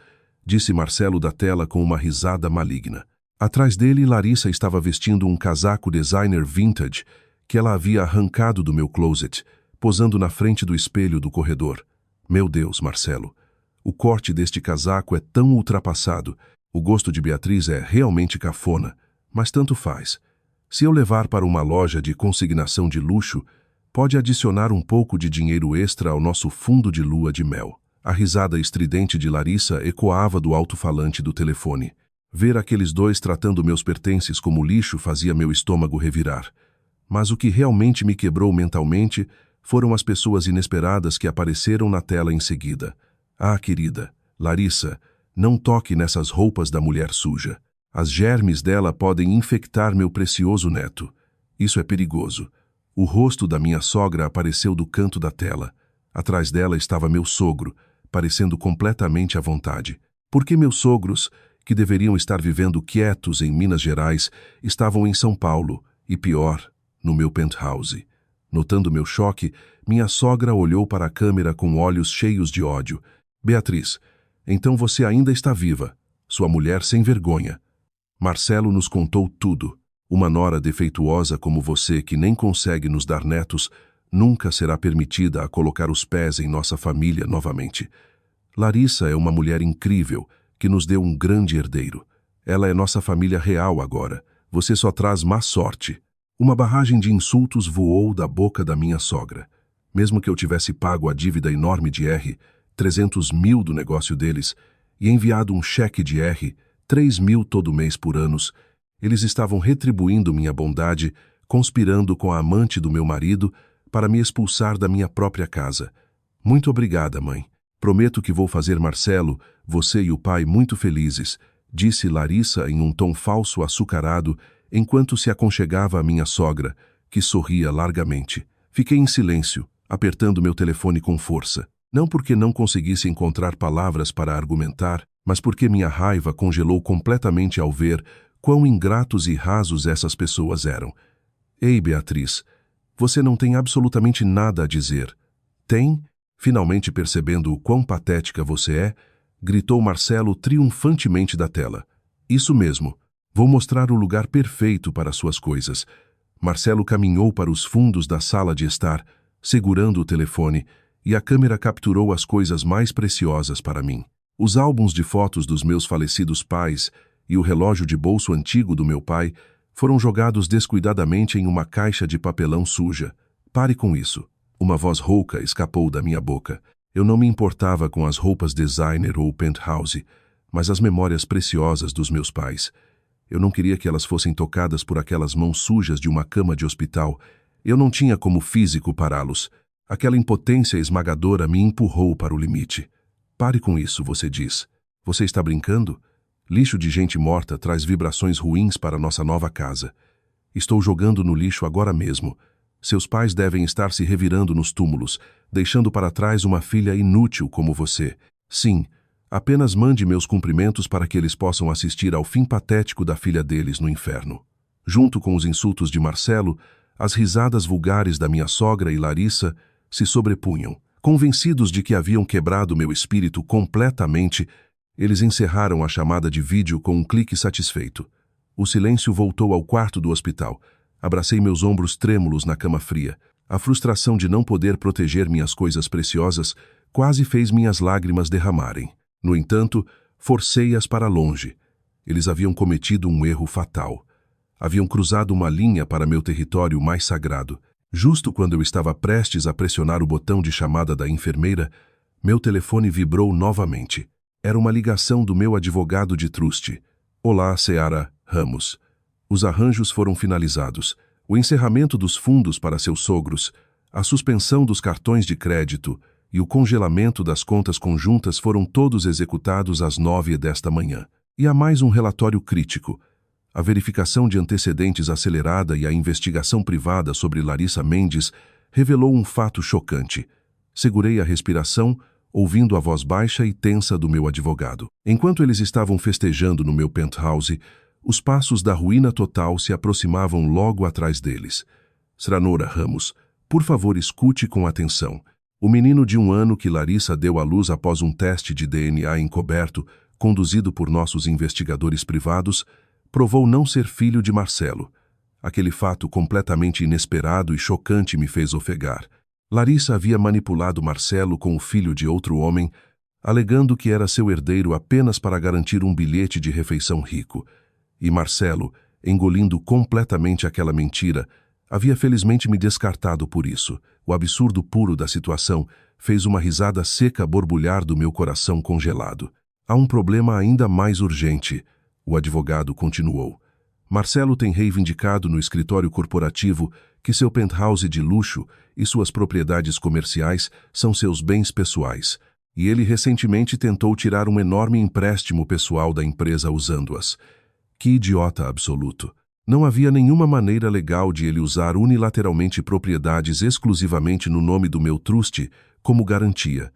disse Marcelo da tela com uma risada maligna. Atrás dele, Larissa estava vestindo um casaco designer vintage que ela havia arrancado do meu closet, posando na frente do espelho do corredor. Meu Deus, Marcelo, o corte deste casaco é tão ultrapassado. O gosto de Beatriz é realmente cafona, mas tanto faz. Se eu levar para uma loja de consignação de luxo, pode adicionar um pouco de dinheiro extra ao nosso fundo de lua de mel. A risada estridente de Larissa ecoava do alto-falante do telefone. Ver aqueles dois tratando meus pertences como lixo fazia meu estômago revirar. Mas o que realmente me quebrou mentalmente foram as pessoas inesperadas que apareceram na tela em seguida. Ah, querida, Larissa, não toque nessas roupas da mulher suja. As germes dela podem infectar meu precioso neto. Isso é perigoso. O rosto da minha sogra apareceu do canto da tela. Atrás dela estava meu sogro, parecendo completamente à vontade. Por que meus sogros, que deveriam estar vivendo quietos em Minas Gerais, estavam em São Paulo, e pior, no meu penthouse? Notando meu choque, minha sogra olhou para a câmera com olhos cheios de ódio. Beatriz, então você ainda está viva. Sua mulher sem vergonha. Marcelo nos contou tudo. Uma nora defeituosa como você, que nem consegue nos dar netos, nunca será permitida a colocar os pés em nossa família novamente. Larissa é uma mulher incrível, que nos deu um grande herdeiro. Ela é nossa família real agora. Você só traz má sorte. Uma barragem de insultos voou da boca da minha sogra. Mesmo que eu tivesse pago a dívida enorme de R, 300 mil do negócio deles, e enviado um cheque de R, 3 mil todo mês por anos, eles estavam retribuindo minha bondade, conspirando com a amante do meu marido para me expulsar da minha própria casa. Muito obrigada, mãe. Prometo que vou fazer Marcelo, você e o pai muito felizes, disse Larissa em um tom falso açucarado, enquanto se aconchegava à minha sogra, que sorria largamente. Fiquei em silêncio, apertando meu telefone com força. Não porque não conseguisse encontrar palavras para argumentar, mas porque minha raiva congelou completamente ao ver quão ingratos e rasos essas pessoas eram. Ei, Beatriz, você não tem absolutamente nada a dizer. Tem? Finalmente percebendo o quão patética você é, gritou Marcelo triunfantemente da tela. Isso mesmo, vou mostrar o lugar perfeito para suas coisas. Marcelo caminhou para os fundos da sala de estar, segurando o telefone, e a câmera capturou as coisas mais preciosas para mim. Os álbuns de fotos dos meus falecidos pais e o relógio de bolso antigo do meu pai foram jogados descuidadamente em uma caixa de papelão suja. Pare com isso. Uma voz rouca escapou da minha boca. Eu não me importava com as roupas designer ou penthouse, mas as memórias preciosas dos meus pais. Eu não queria que elas fossem tocadas por aquelas mãos sujas de uma cama de hospital. Eu não tinha como físico pará-los. Aquela impotência esmagadora me empurrou para o limite. Pare com isso, você diz. Você está brincando? Lixo de gente morta traz vibrações ruins para nossa nova casa. Estou jogando no lixo agora mesmo. Seus pais devem estar se revirando nos túmulos, deixando para trás uma filha inútil como você. Sim, apenas mande meus cumprimentos para que eles possam assistir ao fim patético da filha deles no inferno. Junto com os insultos de Marcelo, as risadas vulgares da minha sogra e Larissa se sobrepunham. Convencidos de que haviam quebrado meu espírito completamente, eles encerraram a chamada de vídeo com um clique satisfeito. O silêncio voltou ao quarto do hospital. Abracei meus ombros trêmulos na cama fria. A frustração de não poder proteger minhas coisas preciosas quase fez minhas lágrimas derramarem. No entanto, forcei-as para longe. Eles haviam cometido um erro fatal. Haviam cruzado uma linha para meu território mais sagrado. Justo quando eu estava prestes a pressionar o botão de chamada da enfermeira, meu telefone vibrou novamente. Era uma ligação do meu advogado de truste. Olá, Seara Ramos. Os arranjos foram finalizados. O encerramento dos fundos para seus sogros, a suspensão dos cartões de crédito e o congelamento das contas conjuntas foram todos executados às 9 desta manhã. E há mais um relatório crítico. A verificação de antecedentes acelerada e a investigação privada sobre Larissa Mendes revelou um fato chocante. Segurei a respiração, ouvindo a voz baixa e tensa do meu advogado. Enquanto eles estavam festejando no meu penthouse, os passos da ruína total se aproximavam logo atrás deles. Sranora Ramos, por favor, escute com atenção. O menino de 1 ano que Larissa deu à luz após um teste de DNA encoberto, conduzido por nossos investigadores privados, provou não ser filho de Marcelo. Aquele fato completamente inesperado e chocante me fez ofegar. Larissa havia manipulado Marcelo com o filho de outro homem, alegando que era seu herdeiro apenas para garantir um bilhete de refeição rico. E Marcelo, engolindo completamente aquela mentira, havia felizmente me descartado por isso. O absurdo puro da situação fez uma risada seca borbulhar do meu coração congelado. Há um problema ainda mais urgente, o advogado continuou. Marcelo tem reivindicado no escritório corporativo que seu penthouse de luxo e suas propriedades comerciais são seus bens pessoais, e ele recentemente tentou tirar um enorme empréstimo pessoal da empresa usando-as. Que idiota absoluto! Não havia nenhuma maneira legal de ele usar unilateralmente propriedades exclusivamente no nome do meu truste como garantia.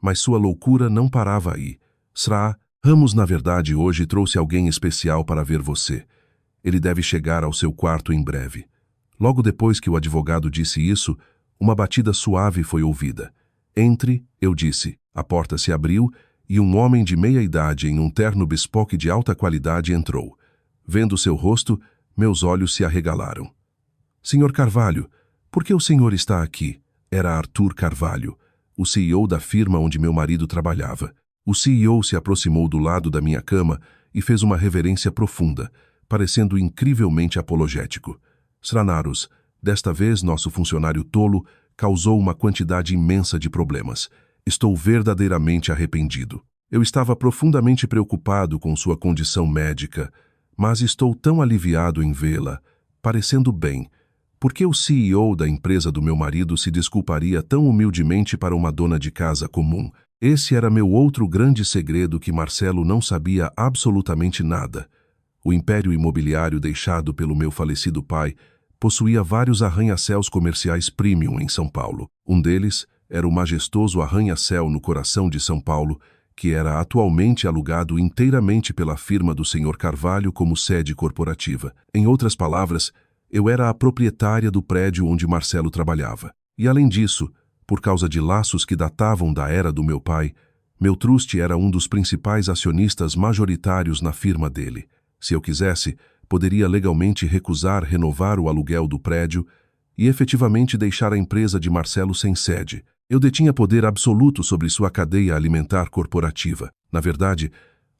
Mas sua loucura não parava aí. Sra. Ramos, na verdade, hoje trouxe alguém especial para ver você. Ele deve chegar ao seu quarto em breve. Logo depois que o advogado disse isso, uma batida suave foi ouvida. Entre, eu disse. A porta se abriu e um homem de meia idade em um terno bespoque de alta qualidade entrou. Vendo seu rosto, meus olhos se arregalaram. Senhor Carvalho, por que o senhor está aqui? Era Arthur Carvalho, o CEO da firma onde meu marido trabalhava. O CEO se aproximou do lado da minha cama e fez uma reverência profunda, parecendo incrivelmente apologético. Sranaros, desta vez nosso funcionário tolo causou uma quantidade imensa de problemas. Estou verdadeiramente arrependido. Eu estava profundamente preocupado com sua condição médica, mas estou tão aliviado em vê-la, parecendo bem. Por que o CEO da empresa do meu marido se desculparia tão humildemente para uma dona de casa comum? Esse era meu outro grande segredo que Marcelo não sabia absolutamente nada. O império imobiliário deixado pelo meu falecido pai possuía vários arranha-céus comerciais premium em São Paulo. Um deles era o majestoso arranha-céu no coração de São Paulo, que era atualmente alugado inteiramente pela firma do Sr. Carvalho como sede corporativa. Em outras palavras, eu era a proprietária do prédio onde Marcelo trabalhava. E além disso, por causa de laços que datavam da era do meu pai, meu truste era um dos principais acionistas majoritários na firma dele. Se eu quisesse, poderia legalmente recusar renovar o aluguel do prédio e efetivamente deixar a empresa de Marcelo sem sede. Eu detinha poder absoluto sobre sua cadeia alimentar corporativa. Na verdade,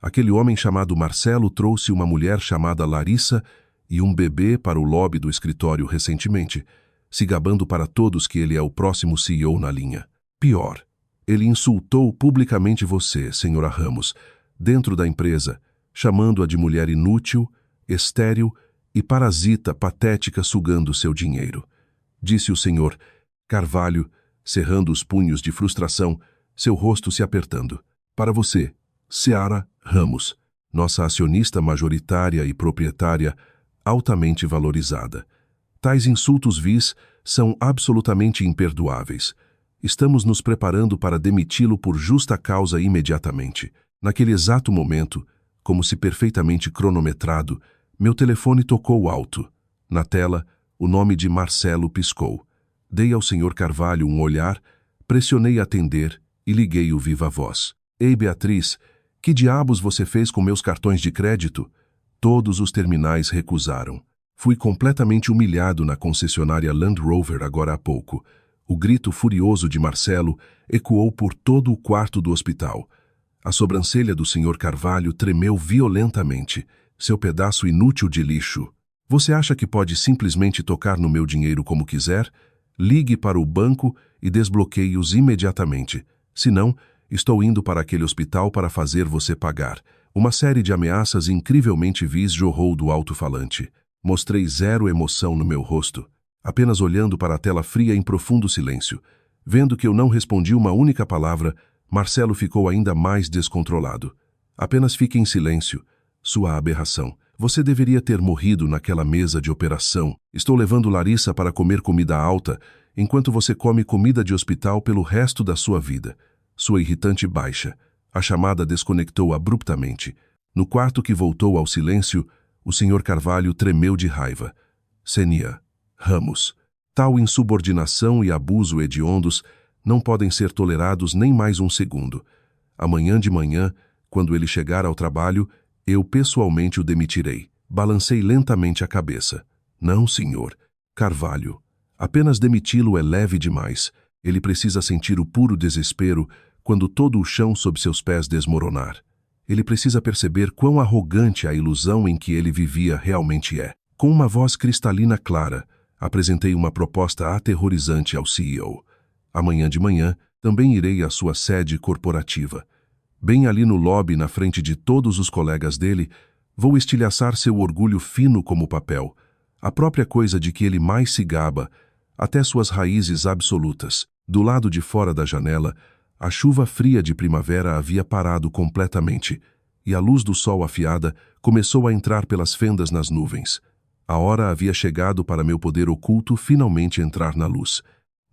aquele homem chamado Marcelo trouxe uma mulher chamada Larissa e um bebê para o lobby do escritório recentemente, se gabando para todos que ele é o próximo CEO na linha. Pior, ele insultou publicamente você, senhora Ramos, dentro da empresa, chamando-a de mulher inútil, estéril e parasita patética sugando seu dinheiro. Disse o senhor Carvalho, cerrando os punhos de frustração, seu rosto se apertando. Para você, Seara Ramos, nossa acionista majoritária e proprietária altamente valorizada. Tais insultos vis são absolutamente imperdoáveis. Estamos nos preparando para demiti-lo por justa causa imediatamente. Naquele exato momento, como se perfeitamente cronometrado, meu telefone tocou alto. Na tela, o nome de Marcelo piscou. Dei ao Sr. Carvalho um olhar, pressionei atender e liguei o viva voz. Ei, Beatriz, que diabos você fez com meus cartões de crédito? Todos os terminais recusaram. Fui completamente humilhado na concessionária Land Rover agora há pouco. O grito furioso de Marcelo ecoou por todo o quarto do hospital. A sobrancelha do Sr. Carvalho tremeu violentamente. Seu pedaço inútil de lixo. Você acha que pode simplesmente tocar no meu dinheiro como quiser? Ligue para o banco e desbloqueie-os imediatamente. Senão, estou indo para aquele hospital para fazer você pagar. Uma série de ameaças incrivelmente vis jorrou do alto-falante. Mostrei zero emoção no meu rosto, apenas olhando para a tela fria em profundo silêncio. Vendo que eu não respondi uma única palavra, Marcelo ficou ainda mais descontrolado. Apenas fique em silêncio. Sua aberração. Você deveria ter morrido naquela mesa de operação. Estou levando Larissa para comer comida alta, enquanto você come comida de hospital pelo resto da sua vida. Sua irritante baixa. A chamada desconectou abruptamente. No quarto que voltou ao silêncio, o Sr. Carvalho tremeu de raiva. Senia Ramos. Tal insubordinação e abuso hediondos não podem ser tolerados nem mais um segundo. Amanhã de manhã, quando ele chegar ao trabalho, eu pessoalmente o demitirei. Balancei lentamente a cabeça. Não, senhor. Carvalho. Apenas demiti-lo é leve demais. Ele precisa sentir o puro desespero quando todo o chão sob seus pés desmoronar. Ele precisa perceber quão arrogante a ilusão em que ele vivia realmente é. Com uma voz cristalina clara, apresentei uma proposta aterrorizante ao CEO. Amanhã de manhã, também irei à sua sede corporativa. Bem ali no lobby, na frente de todos os colegas dele, vou estilhaçar seu orgulho fino como papel. a própria coisa de que ele mais se gaba, até suas raízes absolutas. Do lado de fora da janela, a chuva fria de primavera havia parado completamente, e a luz do sol afiada começou a entrar pelas fendas nas nuvens. A hora havia chegado para meu poder oculto finalmente entrar na luz.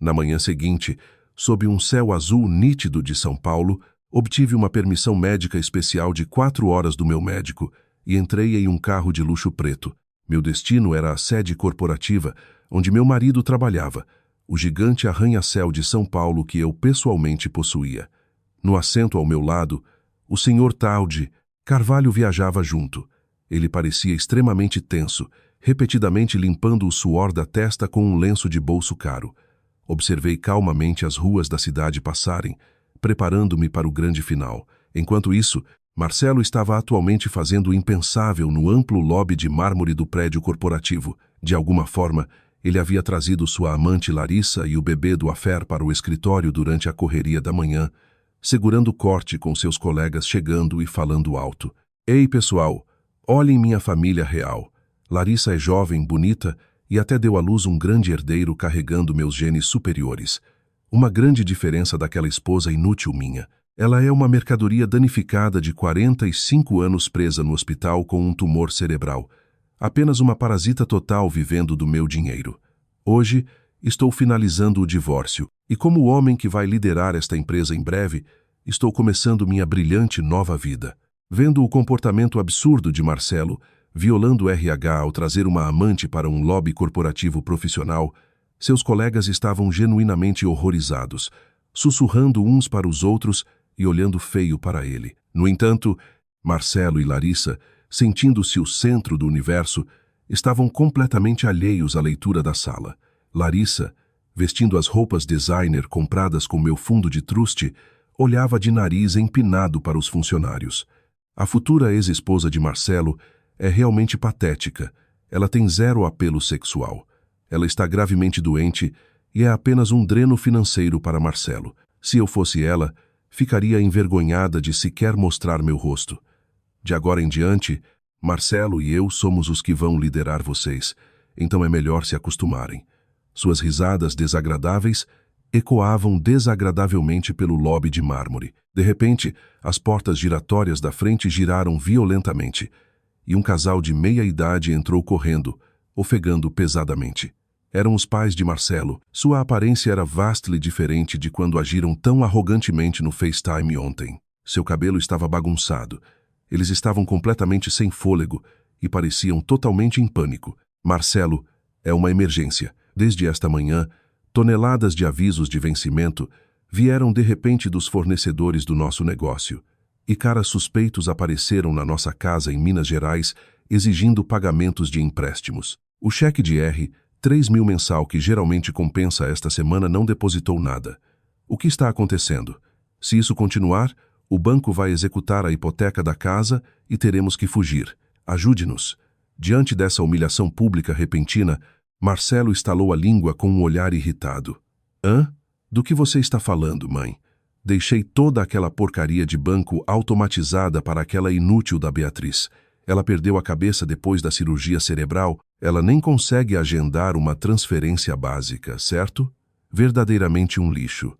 Na manhã seguinte, sob um céu azul nítido de São Paulo, obtive uma permissão médica especial de 4 horas do meu médico e entrei em um carro de luxo preto. Meu destino era a sede corporativa, onde meu marido trabalhava, o gigante arranha-céu de São Paulo que eu pessoalmente possuía. No assento ao meu lado, o Sr. Taldi Carvalho viajava junto. Ele parecia extremamente tenso, repetidamente limpando o suor da testa com um lenço de bolso caro. Observei calmamente as ruas da cidade passarem, preparando-me para o grande final. Enquanto isso, Marcelo estava atualmente fazendo o impensável no amplo lobby de mármore do prédio corporativo. De alguma forma, ele havia trazido sua amante Larissa e o bebê do Afer para o escritório durante a correria da manhã, segurando o corte com seus colegas chegando e falando alto. Ei, pessoal, olhem minha família real. Larissa é jovem, bonita e até deu à luz um grande herdeiro carregando meus genes superiores. Uma grande diferença daquela esposa inútil minha. Ela é uma mercadoria danificada de 45 anos presa no hospital com um tumor cerebral. Apenas uma parasita total vivendo do meu dinheiro. Hoje, estou finalizando o divórcio e como o homem que vai liderar esta empresa em breve, estou começando minha brilhante nova vida. Vendo o comportamento absurdo de Marcelo, violando o RH ao trazer uma amante para um lobby corporativo profissional, seus colegas estavam genuinamente horrorizados, sussurrando uns para os outros e olhando feio para ele. No entanto, Marcelo e Larissa, sentindo-se o centro do universo, estavam completamente alheios à leitura da sala. Larissa, vestindo as roupas designer compradas com meu fundo de truste, olhava de nariz empinado para os funcionários. A futura ex-esposa de Marcelo é realmente patética. Ela tem zero apelo sexual. Ela está gravemente doente e é apenas um dreno financeiro para Marcelo. Se eu fosse ela, ficaria envergonhada de sequer mostrar meu rosto. De agora em diante, Marcelo e eu somos os que vão liderar vocês, então é melhor se acostumarem. Suas risadas desagradáveis ecoavam desagradavelmente pelo lobby de mármore. De repente, as portas giratórias da frente giraram violentamente, e um casal de meia-idade entrou correndo, ofegando pesadamente. Eram os pais de Marcelo. Sua aparência era vastly diferente de quando agiram tão arrogantemente no FaceTime ontem. Seu cabelo estava bagunçado. Eles estavam completamente sem fôlego e pareciam totalmente em pânico. Marcelo, é uma emergência. Desde esta manhã, toneladas de avisos de vencimento vieram de repente dos fornecedores do nosso negócio. E caras suspeitos apareceram na nossa casa em Minas Gerais exigindo pagamentos de empréstimos. O cheque de R$3.000 mensal que geralmente compensa esta semana não depositou nada. O que está acontecendo? Se isso continuar, o banco vai executar a hipoteca da casa e teremos que fugir. Ajude-nos. Diante dessa humilhação pública repentina, Marcelo estalou a língua com um olhar irritado. Hã? Do que você está falando, mãe? Deixei toda aquela porcaria de banco automatizada para aquela inútil da Beatriz. Ela perdeu a cabeça depois da cirurgia cerebral. Ela nem consegue agendar uma transferência básica, certo? Verdadeiramente um lixo.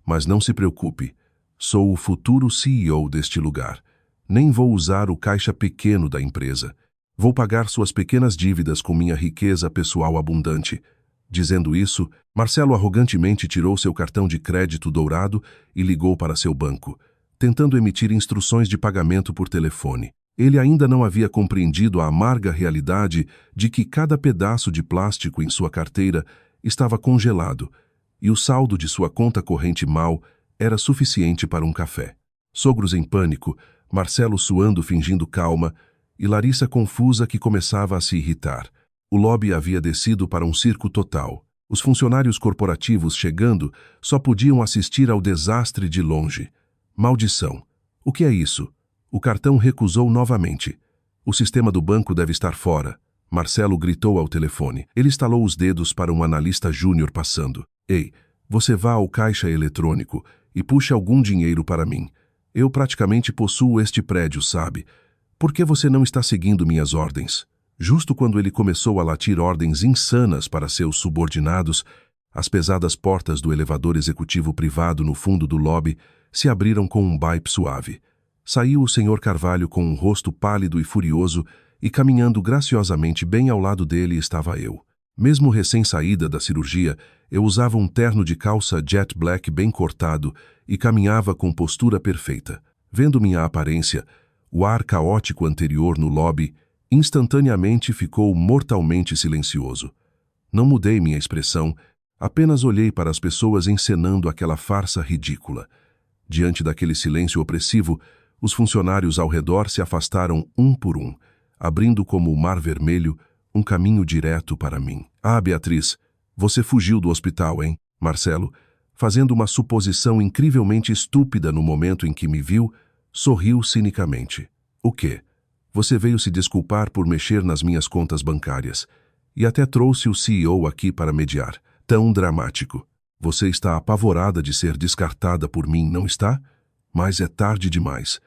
Mas não se preocupe. Sou o futuro CEO deste lugar. Nem vou usar o caixa pequeno da empresa. Vou pagar suas pequenas dívidas com minha riqueza pessoal abundante. Dizendo isso, Marcelo arrogantemente tirou seu cartão de crédito dourado e ligou para seu banco, tentando emitir instruções de pagamento por telefone. Ele ainda não havia compreendido a amarga realidade de que cada pedaço de plástico em sua carteira estava congelado e o saldo de sua conta corrente mal era suficiente para um café. Sogros em pânico, Marcelo suando fingindo calma e Larissa confusa que começava a se irritar. O lobby havia descido para um circo total. Os funcionários corporativos chegando só podiam assistir ao desastre de longe. Maldição! O que é isso? O cartão recusou novamente. O sistema do banco deve estar fora. Marcelo gritou ao telefone. Ele estalou os dedos para um analista júnior passando. Ei, você vá ao caixa eletrônico e puxe algum dinheiro para mim. Eu praticamente possuo este prédio, sabe? Por que você não está seguindo minhas ordens? Justo quando ele começou a latir ordens insanas para seus subordinados, as pesadas portas do elevador executivo privado no fundo do lobby se abriram com um bip suave. Saiu o Sr. Carvalho com um rosto pálido e furioso e caminhando graciosamente bem ao lado dele estava eu. Mesmo recém-saída da cirurgia, eu usava um terno de calça jet black bem cortado e caminhava com postura perfeita. Vendo minha aparência, o ar caótico anterior no lobby instantaneamente ficou mortalmente silencioso. Não mudei minha expressão, apenas olhei para as pessoas encenando aquela farsa ridícula. Diante daquele silêncio opressivo, os funcionários ao redor se afastaram um por um, abrindo como o mar vermelho um caminho direto para mim. Ah, Beatriz, você fugiu do hospital, hein? Marcelo, fazendo uma suposição incrivelmente estúpida no momento em que me viu, sorriu cinicamente. O quê? Você veio se desculpar por mexer nas minhas contas bancárias e até trouxe o CEO aqui para mediar. Tão dramático. Você está apavorada de ser descartada por mim, não está? Mas é tarde demais.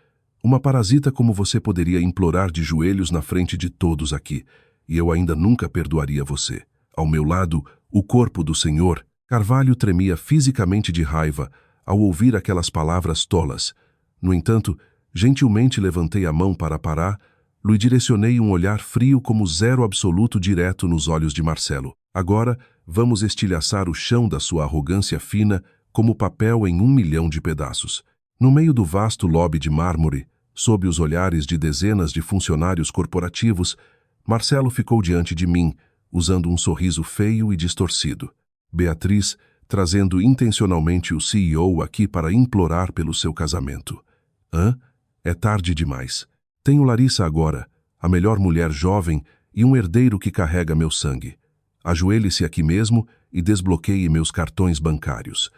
Uma parasita como você poderia implorar de joelhos na frente de todos aqui, e eu ainda nunca perdoaria você. Ao meu lado, o corpo do Senhor Carvalho tremia fisicamente de raiva ao ouvir aquelas palavras tolas. No entanto, gentilmente levantei a mão para parar, lhe direcionei um olhar frio como zero absoluto direto nos olhos de Marcelo. Agora, vamos estilhaçar o chão da sua arrogância fina como papel em 1.000.000 de pedaços. No meio do vasto lobby de mármore, sob os olhares de dezenas de funcionários corporativos, Marcelo ficou diante de mim, usando um sorriso feio e distorcido. Beatriz, trazendo intencionalmente o CEO aqui para implorar pelo seu casamento. Hã? É tarde demais. Tenho Larissa agora, a melhor mulher jovem e um herdeiro que carrega meu sangue. Ajoelhe-se aqui mesmo e desbloqueie meus cartões bancários.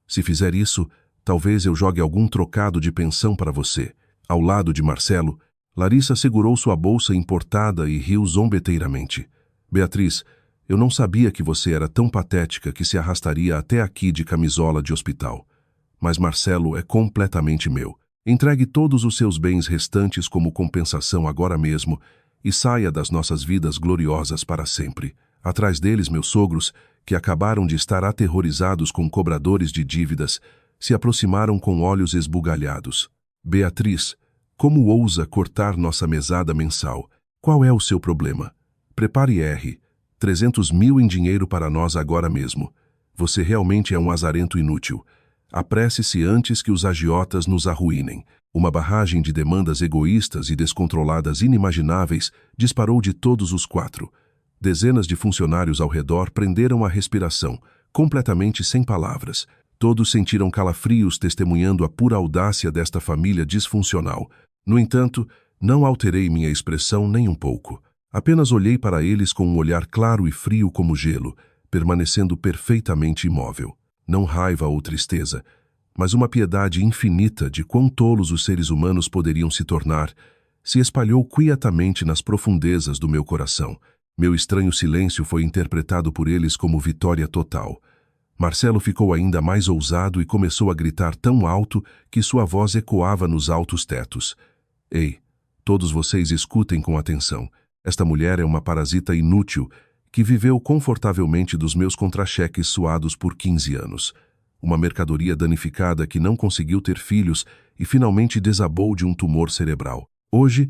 Se fizer isso, talvez eu jogue algum trocado de pensão para você. Ao lado de Marcelo, Larissa segurou sua bolsa importada e riu zombeteiramente. Beatriz, eu não sabia que você era tão patética que se arrastaria até aqui de camisola de hospital. Mas Marcelo é completamente meu. Entregue todos os seus bens restantes como compensação agora mesmo e saia das nossas vidas gloriosas para sempre. Atrás deles, meus sogros, que acabaram de estar aterrorizados com cobradores de dívidas, se aproximaram com olhos esbugalhados. Beatriz, como ousa cortar nossa mesada mensal? Qual é o seu problema? Prepare R. 300.000 em dinheiro para nós agora mesmo. Você realmente é um azarento inútil. Apresse-se antes que os agiotas nos arruinem. Uma barragem de demandas egoístas e descontroladas inimagináveis disparou de todos os quatro. Dezenas de funcionários ao redor prenderam a respiração, completamente sem palavras. Todos sentiram calafrios testemunhando a pura audácia desta família disfuncional. No entanto, não alterei minha expressão nem um pouco. Apenas olhei para eles com um olhar claro e frio como gelo, permanecendo perfeitamente imóvel. Não raiva ou tristeza, mas uma piedade infinita de quão tolos os seres humanos poderiam se tornar, se espalhou quietamente nas profundezas do meu coração. Meu estranho silêncio foi interpretado por eles como vitória total. Marcelo ficou ainda mais ousado e começou a gritar tão alto que sua voz ecoava nos altos tetos. Ei, todos vocês escutem com atenção. Esta mulher é uma parasita inútil que viveu confortavelmente dos meus contra-cheques suados por 15 anos. Uma mercadoria danificada que não conseguiu ter filhos e finalmente desabou de um tumor cerebral. Hoje,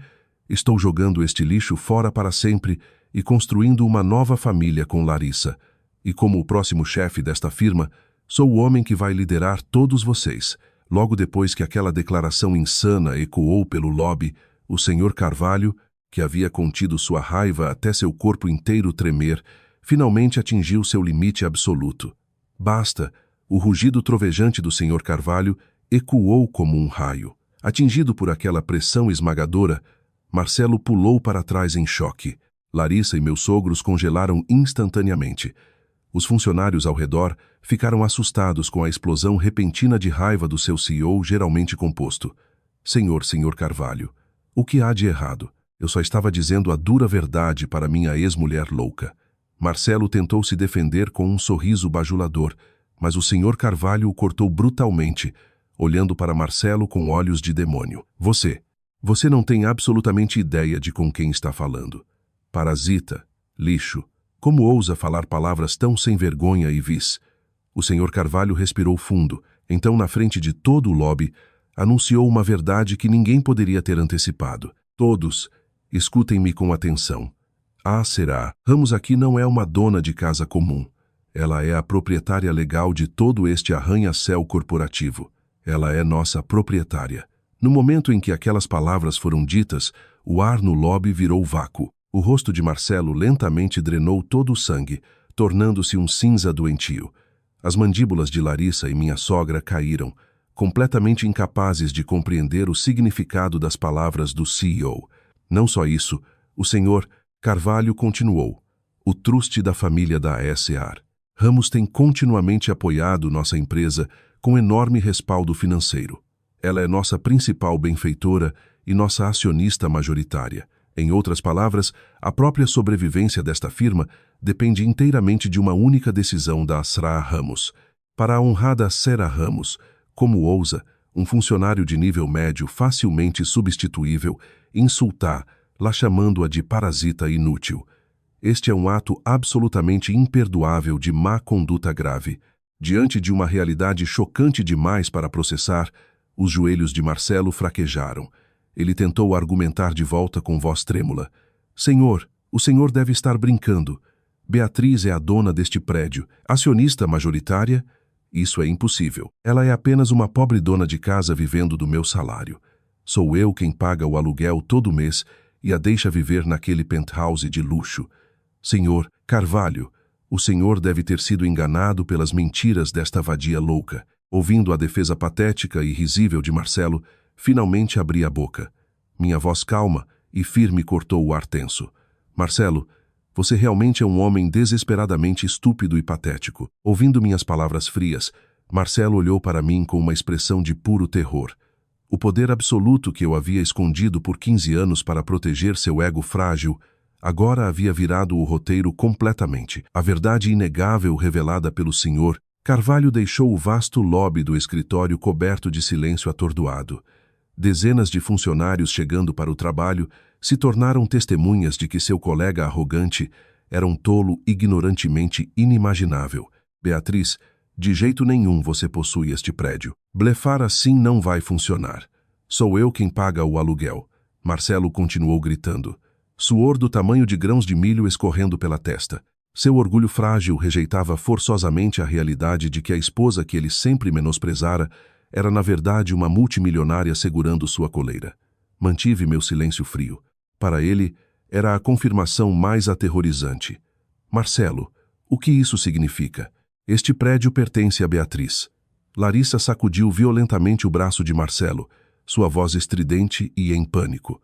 estou jogando este lixo fora para sempre e construindo uma nova família com Larissa. E como o próximo chefe desta firma, sou o homem que vai liderar todos vocês. Logo depois que aquela declaração insana ecoou pelo lobby, o Sr. Carvalho, que havia contido sua raiva até seu corpo inteiro tremer, finalmente atingiu seu limite absoluto. Basta! O rugido trovejante do Sr. Carvalho ecoou como um raio. Atingido por aquela pressão esmagadora, Marcelo pulou para trás em choque. Larissa e meus sogros congelaram instantaneamente. Os funcionários ao redor ficaram assustados com a explosão repentina de raiva do seu CEO geralmente composto. Sr. Carvalho, o que há de errado? Eu só estava dizendo a dura verdade para minha ex-mulher louca. Marcelo tentou se defender com um sorriso bajulador, mas o Sr. Carvalho o cortou brutalmente, olhando para Marcelo com olhos de demônio. Você não tem absolutamente ideia de com quem está falando. Parasita, lixo, como ousa falar palavras tão sem vergonha e vis? O Sr. Carvalho respirou fundo, então na frente de todo o lobby, anunciou uma verdade que ninguém poderia ter antecipado. Todos, escutem-me com atenção. A Será Ramos aqui não é uma dona de casa comum. Ela é a proprietária legal de todo este arranha-céu corporativo. Ela é nossa proprietária. No momento em que aquelas palavras foram ditas, o ar no lobby virou vácuo. O rosto de Marcelo lentamente drenou todo o sangue, tornando-se um cinza doentio. As mandíbulas de Larissa e minha sogra caíram, completamente incapazes de compreender o significado das palavras do CEO. Não só isso, o Sr. Carvalho continuou. O truste da família da ASR. Ramos tem continuamente apoiado nossa empresa com enorme respaldo financeiro. Ela é nossa principal benfeitora e nossa acionista majoritária. Em outras palavras, a própria sobrevivência desta firma depende inteiramente de uma única decisão da Será Ramos. Para a honrada Será Ramos, como ousa, um funcionário de nível médio facilmente substituível, insultá-la chamando-a de parasita inútil. Este é um ato absolutamente imperdoável de má conduta grave. Diante de uma realidade chocante demais para processar, os joelhos de Marcelo fraquejaram. Ele tentou argumentar de volta com voz trêmula. Senhor, o senhor deve estar brincando. Beatriz é a dona deste prédio, acionista majoritária? Isso é impossível. Ela é apenas uma pobre dona de casa vivendo do meu salário. Sou eu quem paga o aluguel todo mês e a deixa viver naquele penthouse de luxo. Senhor Carvalho, o senhor deve ter sido enganado pelas mentiras desta vadia louca. Ouvindo a defesa patética e risível de Marcelo, finalmente abri a boca. Minha voz calma e firme cortou o ar tenso. Marcelo, você realmente é um homem desesperadamente estúpido e patético. Ouvindo minhas palavras frias, Marcelo olhou para mim com uma expressão de puro terror. O poder absoluto que eu havia escondido por 15 anos para proteger seu ego frágil, agora havia virado o roteiro completamente. A verdade inegável revelada pelo senhor Carvalho deixou o vasto lobby do escritório coberto de silêncio atordoado. Dezenas de funcionários chegando para o trabalho se tornaram testemunhas de que seu colega arrogante era um tolo ignorantemente inimaginável. Beatriz, de jeito nenhum você possui este prédio. Blefar assim não vai funcionar. Sou eu quem paga o aluguel. Marcelo continuou gritando. Suor do tamanho de grãos de milho escorrendo pela testa. Seu orgulho frágil rejeitava forçosamente a realidade de que a esposa que ele sempre menosprezara era na verdade uma multimilionária segurando sua coleira. Mantive meu silêncio frio. Para ele, era a confirmação mais aterrorizante. Marcelo, o que isso significa? Este prédio pertence a Beatriz. Larissa sacudiu violentamente o braço de Marcelo, sua voz estridente e em pânico.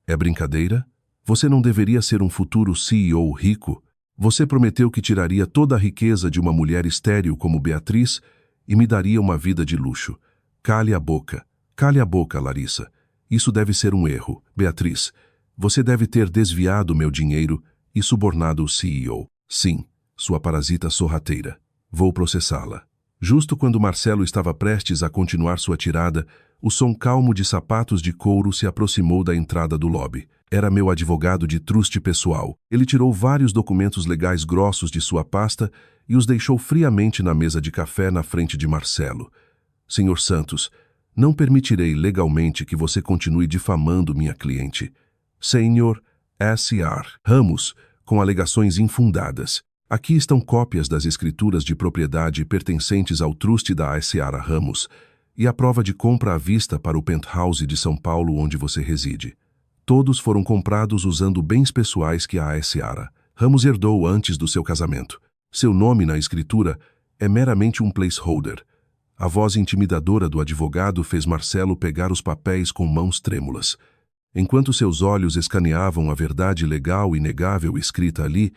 É brincadeira? Você não deveria ser um futuro CEO rico? Você prometeu que tiraria toda a riqueza de uma mulher estéril como Beatriz e me daria uma vida de luxo. Cale a boca. Cale a boca, Larissa. Isso deve ser um erro. Beatriz, você deve ter desviado meu dinheiro e subornado o CEO. Sim, sua parasita sorrateira. Vou processá-la. Justo quando Marcelo estava prestes a continuar sua tirada, o som calmo de sapatos de couro se aproximou da entrada do lobby. Era meu advogado de truste pessoal. Ele tirou vários documentos legais grossos de sua pasta e os deixou friamente na mesa de café na frente de Marcelo. Senhor Santos, não permitirei legalmente que você continue difamando minha cliente. Senhor S.R. Ramos, com alegações infundadas. Aqui estão cópias das escrituras de propriedade pertencentes ao truste da A.S.R. Ramos e a prova de compra à vista para o penthouse de São Paulo onde você reside. Todos foram comprados usando bens pessoais que a A.S.R. Ramos herdou antes do seu casamento. Seu nome na escritura é meramente um placeholder. A voz intimidadora do advogado fez Marcelo pegar os papéis com mãos trêmulas. Enquanto seus olhos escaneavam a verdade legal e inegável escrita ali,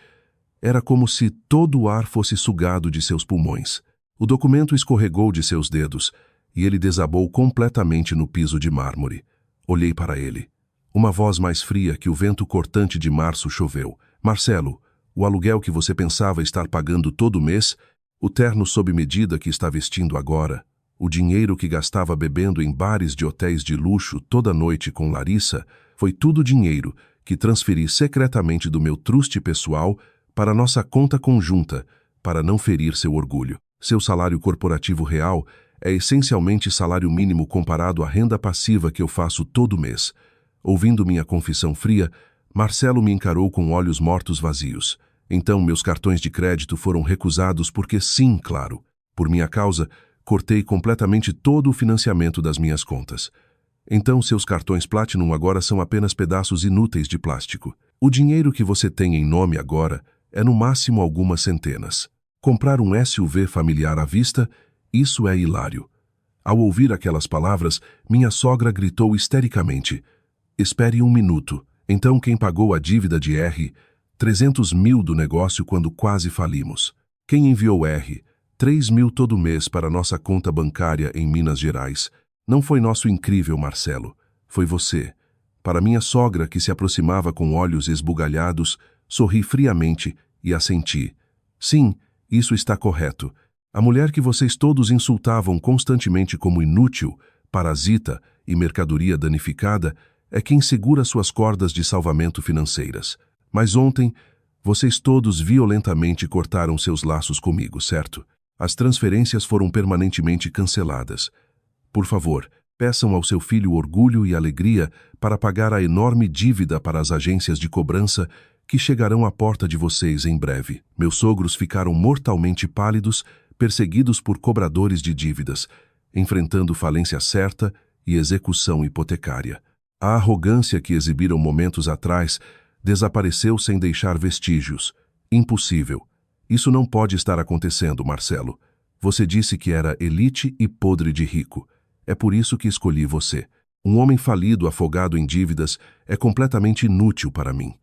era como se todo o ar fosse sugado de seus pulmões. O documento escorregou de seus dedos e ele desabou completamente no piso de mármore. Olhei para ele. Uma voz mais fria que o vento cortante de março choveu. Marcelo, o aluguel que você pensava estar pagando todo mês, o terno sob medida que está vestindo agora, o dinheiro que gastava bebendo em bares de hotéis de luxo toda noite com Larissa, foi tudo dinheiro que transferi secretamente do meu truste pessoal para nossa conta conjunta, para não ferir seu orgulho. Seu salário corporativo real é essencialmente salário mínimo comparado à renda passiva que eu faço todo mês. Ouvindo minha confissão fria, Marcelo me encarou com olhos mortos vazios. Então meus cartões de crédito foram recusados porque sim, claro. Por minha causa, cortei completamente todo o financiamento das minhas contas. Então seus cartões Platinum agora são apenas pedaços inúteis de plástico. O dinheiro que você tem em nome agora é no máximo algumas centenas. Comprar um SUV familiar à vista, isso é hilário. Ao ouvir aquelas palavras, minha sogra gritou histericamente: "Espere um minuto." Então quem pagou a dívida de R$ 300 mil do negócio quando quase falimos? Quem enviou R$ 3 mil todo mês para nossa conta bancária em Minas Gerais? Não foi nosso incrível Marcelo, foi você. Para minha sogra, que se aproximava com olhos esbugalhados, sorri friamente e assenti. Sim, isso está correto. A mulher que vocês todos insultavam constantemente como inútil, parasita e mercadoria danificada é quem segura suas cordas de salvamento financeiras. Mas ontem, vocês todos violentamente cortaram seus laços comigo, certo? As transferências foram permanentemente canceladas. Por favor, peçam ao seu filho orgulho e alegria para pagar a enorme dívida para as agências de cobrança que chegarão à porta de vocês em breve. Meus sogros ficaram mortalmente pálidos, perseguidos por cobradores de dívidas, enfrentando falência certa e execução hipotecária. A arrogância que exibiram momentos atrás desapareceu sem deixar vestígios. Impossível. Isso não pode estar acontecendo, Marcelo. Você disse que era elite e podre de rico. É por isso que escolhi você. Um homem falido, afogado em dívidas, é completamente inútil para mim.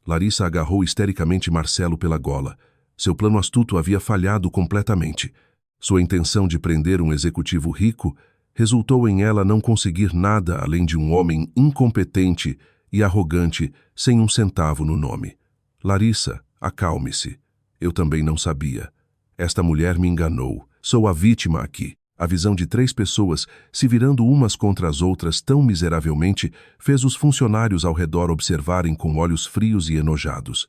Larissa agarrou histericamente Marcelo pela gola. Seu plano astuto havia falhado completamente. Sua intenção de prender um executivo rico resultou em ela não conseguir nada além de um homem incompetente e arrogante sem um centavo no nome. Larissa, acalme-se. Eu também não sabia. Esta mulher me enganou. Sou a vítima aqui. A visão de 3 pessoas se virando umas contra as outras tão miseravelmente fez os funcionários ao redor observarem com olhos frios e enojados.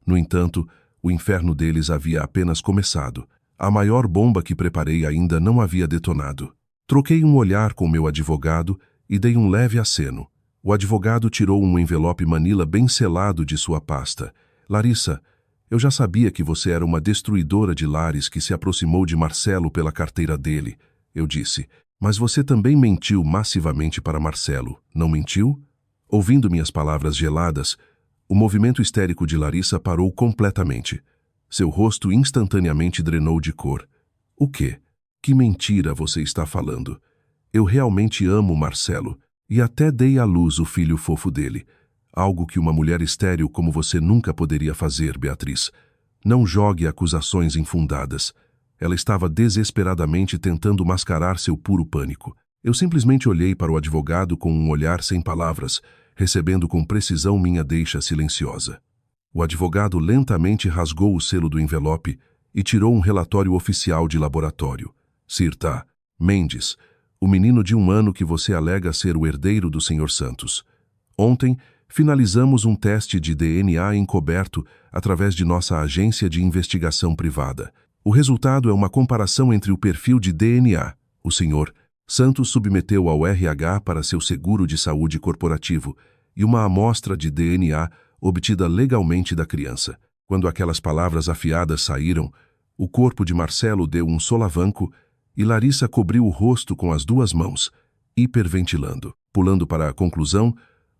No entanto, o inferno deles havia apenas começado. A maior bomba que preparei ainda não havia detonado. Troquei um olhar com meu advogado e dei um leve aceno. O advogado tirou um envelope manila bem selado de sua pasta. Larissa, eu já sabia que você era uma destruidora de lares que se aproximou de Marcelo pela carteira dele, eu disse. Mas você também mentiu massivamente para Marcelo, não mentiu? Ouvindo minhas palavras geladas, o movimento histérico de Larissa parou completamente. Seu rosto instantaneamente drenou de cor. O quê? Que mentira você está falando? Eu realmente amo Marcelo e até dei à luz o filho fofo dele. Algo que uma mulher estéril como você nunca poderia fazer, Beatriz. Não jogue acusações infundadas. Ela estava desesperadamente tentando mascarar seu puro pânico. Eu simplesmente olhei para o advogado com um olhar sem palavras, recebendo com precisão minha deixa silenciosa. O advogado lentamente rasgou o selo do envelope e tirou um relatório oficial de laboratório. Sirta Mendes, o menino de 1 ano que você alega ser o herdeiro do Sr. Santos. Ontem, finalizamos um teste de DNA encoberto através de nossa agência de investigação privada. O resultado é uma comparação entre o perfil de DNA. O Sr. Santos submeteu ao RH para seu seguro de saúde corporativo e uma amostra de DNA obtida legalmente da criança. Quando aquelas palavras afiadas saíram, o corpo de Marcelo deu um solavanco e Larissa cobriu o rosto com as 2 mãos, hiperventilando. Pulando para a conclusão,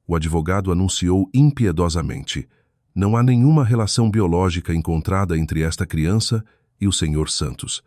o advogado anunciou impiedosamente: não há nenhuma relação biológica encontrada entre esta criança e o Sr. Santos.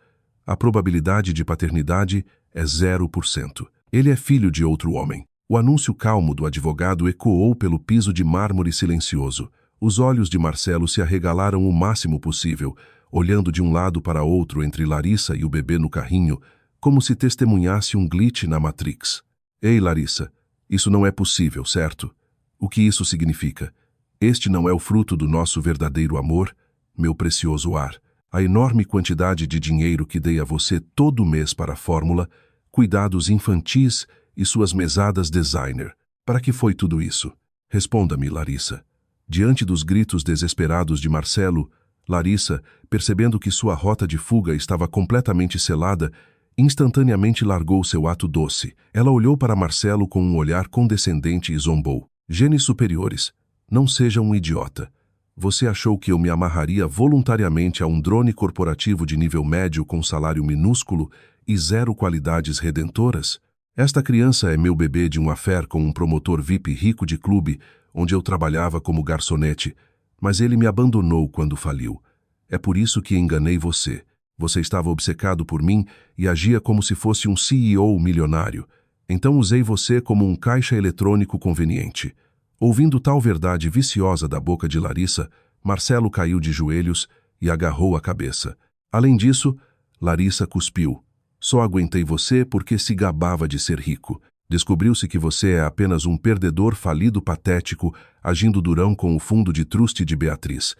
A probabilidade de paternidade é 0%. Ele é filho de outro homem. O anúncio calmo do advogado ecoou pelo piso de mármore silencioso. Os olhos de Marcelo se arregalaram o máximo possível, olhando de um lado para outro entre Larissa e o bebê no carrinho, como se testemunhasse um glitch na Matrix. Ei, Larissa, isso não é possível, certo? O que isso significa? Este não é o fruto do nosso verdadeiro amor, meu precioso ar. A enorme quantidade de dinheiro que dei a você todo mês para a fórmula, cuidados infantis e suas mesadas designer. Para que foi tudo isso? Responda-me, Larissa. Diante dos gritos desesperados de Marcelo, Larissa, percebendo que sua rota de fuga estava completamente selada, instantaneamente largou seu ato doce. Ela olhou para Marcelo com um olhar condescendente e zombou. Genes superiores, não seja um idiota. Você achou que eu me amarraria voluntariamente a um drone corporativo de nível médio com salário minúsculo e zero qualidades redentoras? Esta criança é meu bebê de um affair com um promotor VIP rico de clube, onde eu trabalhava como garçonete, mas ele me abandonou quando faliu. É por isso que enganei você. Você estava obcecado por mim e agia como se fosse um CEO milionário. Então usei você como um caixa eletrônico conveniente. Ouvindo tal verdade viciosa da boca de Larissa, Marcelo caiu de joelhos e agarrou a cabeça. Além disso, Larissa cuspiu. Só aguentei você porque se gabava de ser rico. Descobriu-se que você é apenas um perdedor falido patético, agindo durão com o fundo de truste de Beatriz.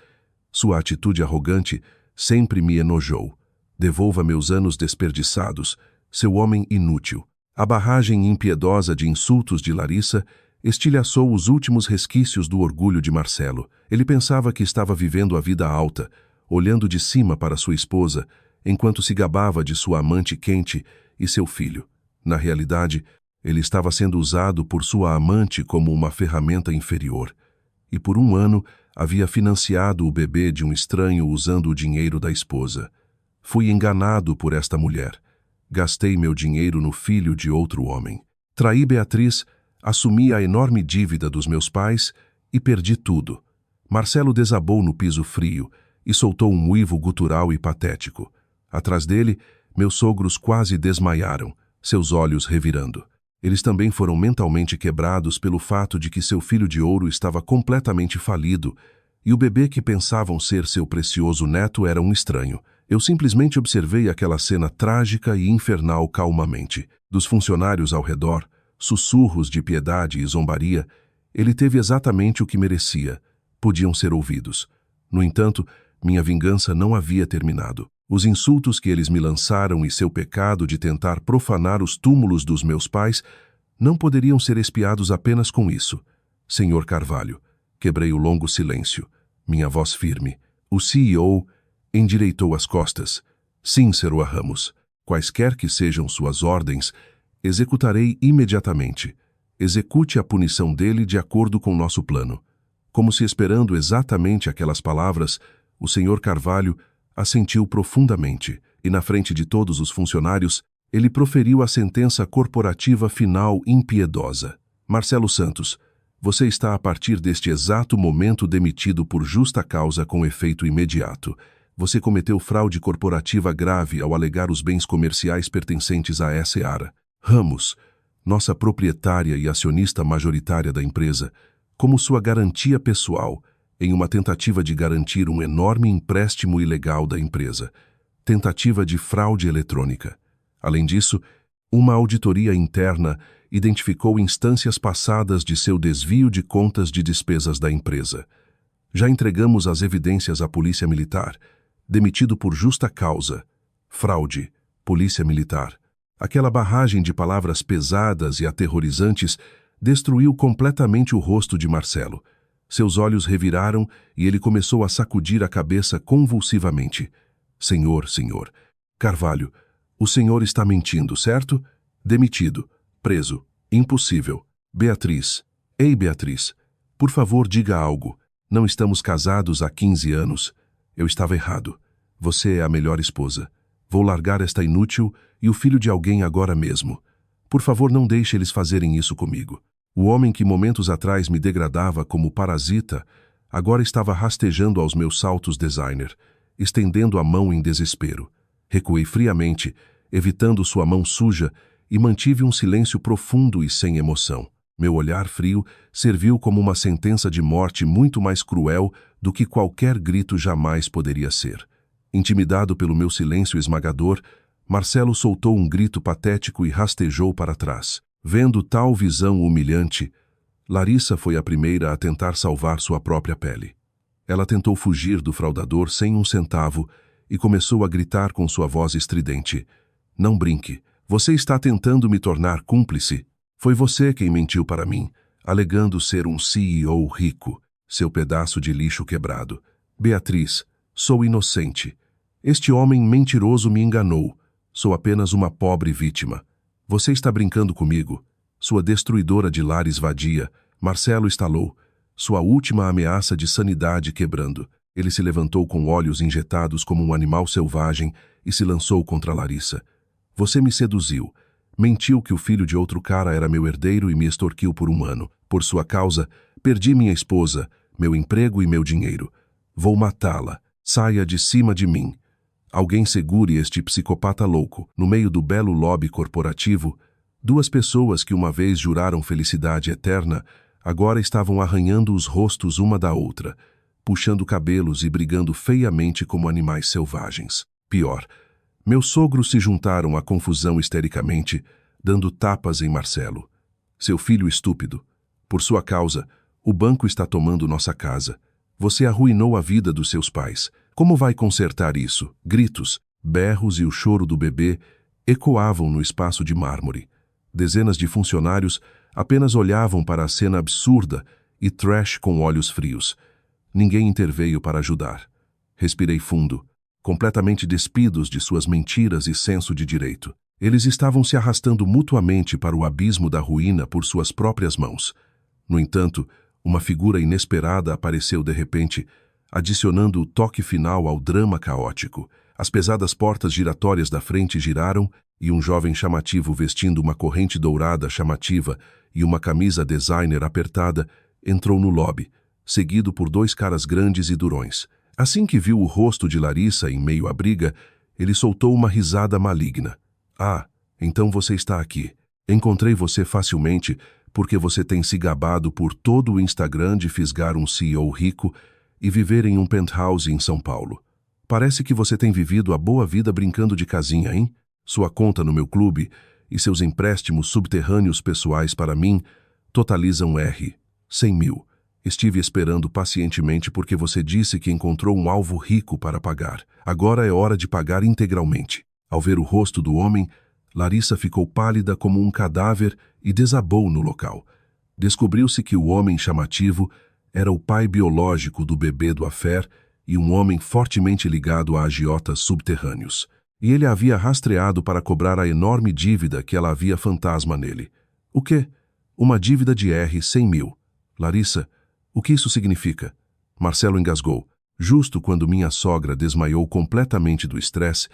Sua atitude arrogante sempre me enojou. Devolva meus anos desperdiçados, seu homem inútil. A barragem impiedosa de insultos de Larissa estilhaçou os últimos resquícios do orgulho de Marcelo. Ele pensava que estava vivendo a vida alta, olhando de cima para sua esposa, enquanto se gabava de sua amante quente e seu filho. Na realidade, ele estava sendo usado por sua amante como uma ferramenta inferior. E por um ano havia financiado o bebê de um estranho usando o dinheiro da esposa. Fui enganado por esta mulher. Gastei meu dinheiro no filho de outro homem. Traí Beatriz, assumi a enorme dívida dos meus pais e perdi tudo. Marcelo desabou no piso frio e soltou um uivo gutural e patético. Atrás dele, meus sogros quase desmaiaram, seus olhos revirando. Eles também foram mentalmente quebrados pelo fato de que seu filho de ouro estava completamente falido e o bebê que pensavam ser seu precioso neto era um estranho. Eu simplesmente observei aquela cena trágica e infernal calmamente. Dos funcionários ao redor, sussurros de piedade e zombaria, ele teve exatamente o que merecia. Podiam ser ouvidos. No entanto, minha vingança não havia terminado. Os insultos que eles me lançaram e seu pecado de tentar profanar os túmulos dos meus pais não poderiam ser expiados apenas com isso. Senhor Carvalho, quebrei o longo silêncio, minha voz firme. O CEO endireitou as costas. Sim, Seroa Ramos, quaisquer que sejam suas ordens, executarei imediatamente. Execute a punição dele de acordo com nosso plano. Como se esperando exatamente aquelas palavras, o senhor Carvalho assentiu profundamente e, na frente de todos os funcionários, ele proferiu a sentença corporativa final impiedosa. Marcelo Santos, você está a partir deste exato momento demitido por justa causa com efeito imediato. Você cometeu fraude corporativa grave ao alegar os bens comerciais pertencentes à Seara. Ramos, nossa proprietária e acionista majoritária da empresa, como sua garantia pessoal, em uma tentativa de garantir um enorme empréstimo ilegal da empresa. Tentativa de fraude eletrônica. Além disso, uma auditoria interna identificou instâncias passadas de seu desvio de contas de despesas da empresa. Já entregamos as evidências à Polícia Militar. Demitido por justa causa. Fraude. Polícia Militar. Aquela barragem de palavras pesadas e aterrorizantes destruiu completamente o rosto de Marcelo. Seus olhos reviraram e ele começou a sacudir a cabeça convulsivamente. Senhor, Carvalho, o senhor está mentindo, certo? Demitido. Preso. Impossível. Beatriz. Ei, Beatriz. Por favor, diga algo. Não estamos casados há 15 anos. Eu estava errado. Você é a melhor esposa. Vou largar esta inútil e o filho de alguém agora mesmo. Por favor, não deixe eles fazerem isso comigo. O homem que momentos atrás me degradava como parasita, agora estava rastejando aos meus saltos designer, estendendo a mão em desespero. Recuei friamente, evitando sua mão suja, e mantive um silêncio profundo e sem emoção. Meu olhar frio serviu como uma sentença de morte muito mais cruel do que qualquer grito jamais poderia ser. Intimidado pelo meu silêncio esmagador, Marcelo soltou um grito patético e rastejou para trás. Vendo tal visão humilhante, Larissa foi a primeira a tentar salvar sua própria pele. Ela tentou fugir do fraudador sem um centavo e começou a gritar com sua voz estridente. Não brinque. Você está tentando me tornar cúmplice. Foi você quem mentiu para mim. alegando ser um CEO rico, seu pedaço de lixo quebrado. Beatriz, sou inocente. Este homem mentiroso me enganou. Sou apenas uma pobre vítima. Você está brincando comigo? Sua destruidora de lares vadia. Marcelo estalou. Sua última ameaça de sanidade quebrando. Ele se levantou com olhos injetados como um animal selvagem e se lançou contra Larissa. Você me seduziu. Mentiu que o filho de outro cara era meu herdeiro e me extorquiu por 1 ano. Por sua causa, perdi minha esposa, meu emprego e meu dinheiro. Vou matá-la. Saia de cima de mim. Alguém segure este psicopata louco. No meio do belo lobby corporativo, 2 pessoas que uma vez juraram felicidade eterna, agora estavam arranhando os rostos uma da outra, puxando cabelos e brigando feiamente como animais selvagens. Pior, meus sogros se juntaram à confusão histericamente, dando tapas em Marcelo. Seu filho estúpido. Por sua causa, o banco está tomando nossa casa. Você arruinou a vida dos seus pais. Como vai consertar isso? Gritos, berros e o choro do bebê ecoavam no espaço de mármore. Dezenas de funcionários apenas olhavam para a cena absurda e Trash com olhos frios. Ninguém interveio para ajudar. Respirei fundo, completamente despidos de suas mentiras e senso de direito. Eles estavam se arrastando mutuamente para o abismo da ruína por suas próprias mãos. No entanto, uma figura inesperada apareceu de repente, adicionando o toque final ao drama caótico. As pesadas portas giratórias da frente giraram e um jovem chamativo vestindo uma corrente dourada chamativa e uma camisa designer apertada entrou no lobby, seguido por 2 caras grandes e durões. Assim que viu o rosto de Larissa em meio à briga, ele soltou uma risada maligna. Ah, então você está aqui. Encontrei você facilmente porque você tem se gabado por todo o Instagram de fisgar um CEO rico e viver em um penthouse em São Paulo. Parece que você tem vivido a boa vida brincando de casinha, hein? Sua conta no meu clube e seus empréstimos subterrâneos pessoais para mim totalizam 100 mil. Estive esperando pacientemente porque você disse que encontrou um alvo rico para pagar. Agora é hora de pagar integralmente. Ao ver o rosto do homem, Larissa ficou pálida como um cadáver e desabou no local. Descobriu-se que o homem chamativo era o pai biológico do bebê do Affair e um homem fortemente ligado a agiotas subterrâneos. E ele a havia rastreado para cobrar a enorme dívida que ela havia fantasma nele. O quê? Uma dívida de 100 mil. Larissa, o que isso significa? Marcelo engasgou. Justo quando minha sogra desmaiou completamente do estresse,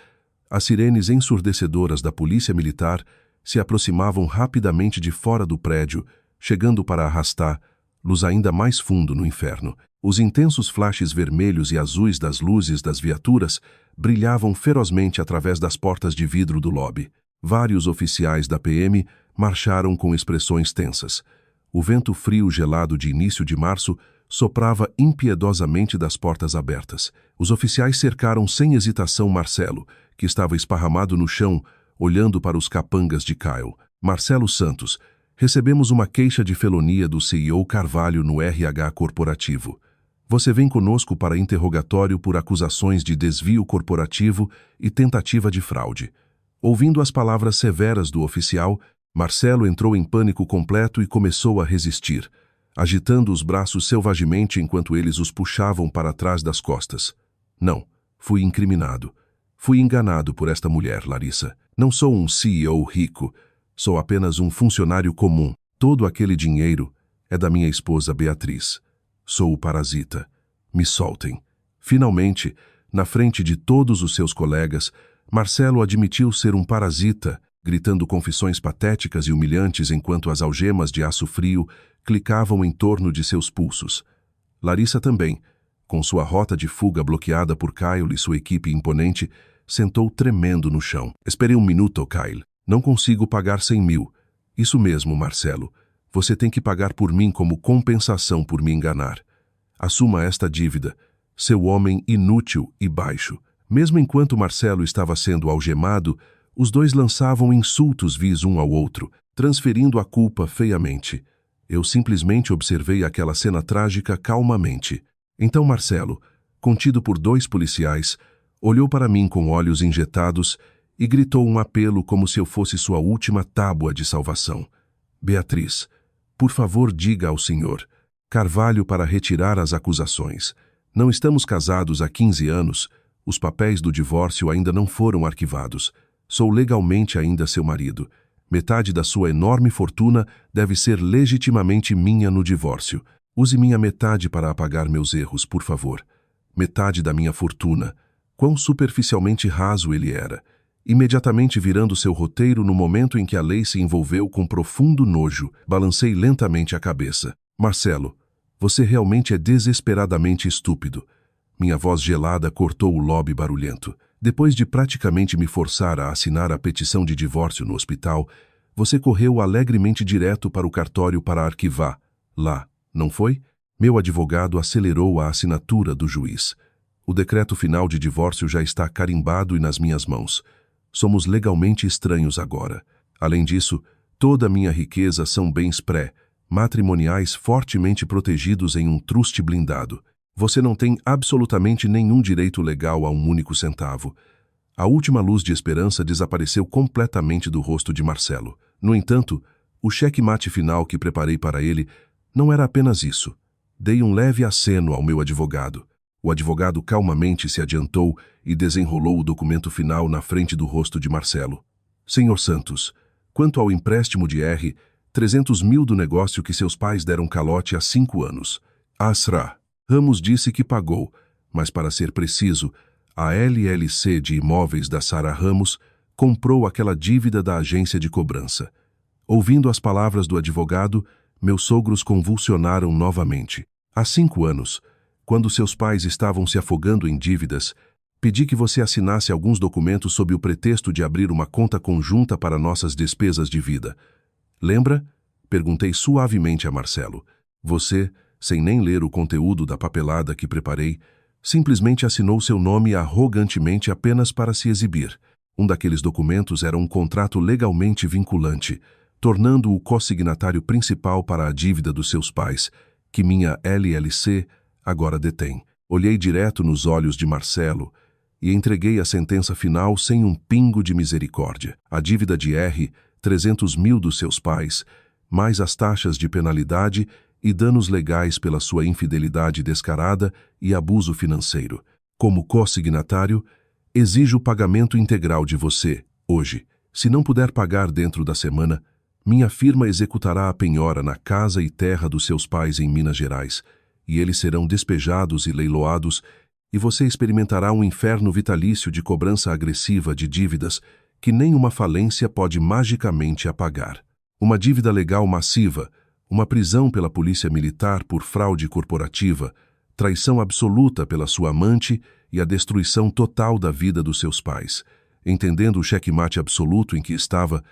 as sirenes ensurdecedoras da polícia militar se aproximavam rapidamente de fora do prédio, chegando para arrastar luz ainda mais fundo no inferno. Os intensos flashes vermelhos e azuis das luzes das viaturas brilhavam ferozmente através das portas de vidro do lobby. Vários oficiais da PM marcharam com expressões tensas. O vento frio gelado de início de março soprava impiedosamente das portas abertas. Os oficiais cercaram sem hesitação Marcelo, que estava esparramado no chão, olhando para os capangas de Kyle. Marcelo Santos, recebemos uma queixa de felonia do CEO Carvalho no RH corporativo. Você vem conosco para interrogatório por acusações de desvio corporativo e tentativa de fraude. Ouvindo as palavras severas do oficial, Marcelo entrou em pânico completo e começou a resistir, agitando os braços selvagemente enquanto eles os puxavam para trás das costas. Não, fui incriminado. Fui enganado por esta mulher, Larissa. Não sou um CEO rico. Sou apenas um funcionário comum. Todo aquele dinheiro é da minha esposa Beatriz. Sou o parasita. Me soltem. Finalmente, na frente de todos os seus colegas, Marcelo admitiu ser um parasita, gritando confissões patéticas e humilhantes enquanto as algemas de aço frio clicavam em torno de seus pulsos. Larissa também, com sua rota de fuga bloqueada por Kyle e sua equipe imponente, sentou tremendo no chão. Esperei 1 minuto, Kyle. Não consigo pagar 100 mil. Isso mesmo, Marcelo. Você tem que pagar por mim como compensação por me enganar. Assuma esta dívida, seu homem inútil e baixo. Mesmo enquanto Marcelo estava sendo algemado, os dois lançavam insultos vis um ao outro, transferindo a culpa feiamente. Eu simplesmente observei aquela cena trágica calmamente. Então Marcelo, contido por 2 policiais, olhou para mim com olhos injetados e gritou um apelo como se eu fosse sua última tábua de salvação. Beatriz, Por favor, diga ao Sr. Carvalho para retirar as acusações. Não estamos casados há 15 anos. Os papéis do divórcio ainda não foram arquivados. Sou legalmente ainda seu marido. Metade da sua enorme fortuna deve ser legitimamente minha no divórcio. Use minha metade para apagar meus erros, por favor. Metade da minha fortuna. Quão superficialmente raso ele era. Imediatamente virando seu roteiro no momento em que a lei se envolveu com profundo nojo, balancei lentamente a cabeça. Marcelo, você realmente é desesperadamente estúpido. Minha voz gelada cortou o lobby barulhento. Depois de praticamente me forçar a assinar a petição de divórcio no hospital, você correu alegremente direto para o cartório para arquivar. Lá, não foi? Meu advogado acelerou a assinatura do juiz. O decreto final de divórcio já está carimbado e nas minhas mãos. Somos legalmente estranhos agora. Além disso, toda a minha riqueza são bens matrimoniais fortemente protegidos em um truste blindado. Você não tem absolutamente nenhum direito legal a um único centavo. A última luz de esperança desapareceu completamente do rosto de Marcelo. No entanto, o cheque-mate final que preparei para ele não era apenas isso. Dei um leve aceno ao meu advogado. O advogado calmamente se adiantou e desenrolou o documento final na frente do rosto de Marcelo. Senhor Santos, quanto ao empréstimo de R, 300 mil do negócio que seus pais deram calote há 5 anos. Asra. Ramos disse que pagou, mas para ser preciso, a LLC de imóveis da Sara Ramos comprou aquela dívida da agência de cobrança. Ouvindo as palavras do advogado, meus sogros convulsionaram novamente. Há 5 anos, quando seus pais estavam se afogando em dívidas, pedi que você assinasse alguns documentos sob o pretexto de abrir uma conta conjunta para nossas despesas de vida. Lembra? Perguntei suavemente a Marcelo. Você, sem nem ler o conteúdo da papelada que preparei, simplesmente assinou seu nome arrogantemente apenas para se exibir. Um daqueles documentos era um contrato legalmente vinculante, tornando-o co-signatário principal para a dívida dos seus pais, que minha LLC agora detém. Olhei direto nos olhos de Marcelo e entreguei a sentença final sem um pingo de misericórdia. A dívida de R, 300 mil dos seus pais, mais as taxas de penalidade e danos legais pela sua infidelidade descarada e abuso financeiro. Como co-signatário, exijo o pagamento integral de você, hoje. Se não puder pagar dentro da semana, minha firma executará a penhora na casa e terra dos seus pais em Minas Gerais, e eles serão despejados e leiloados, e você experimentará um inferno vitalício de cobrança agressiva de dívidas que nem uma falência pode magicamente apagar. Uma dívida legal massiva, uma prisão pela polícia militar por fraude corporativa, traição absoluta pela sua amante e a destruição total da vida dos seus pais. Entendendo o checkmate absoluto em que estava,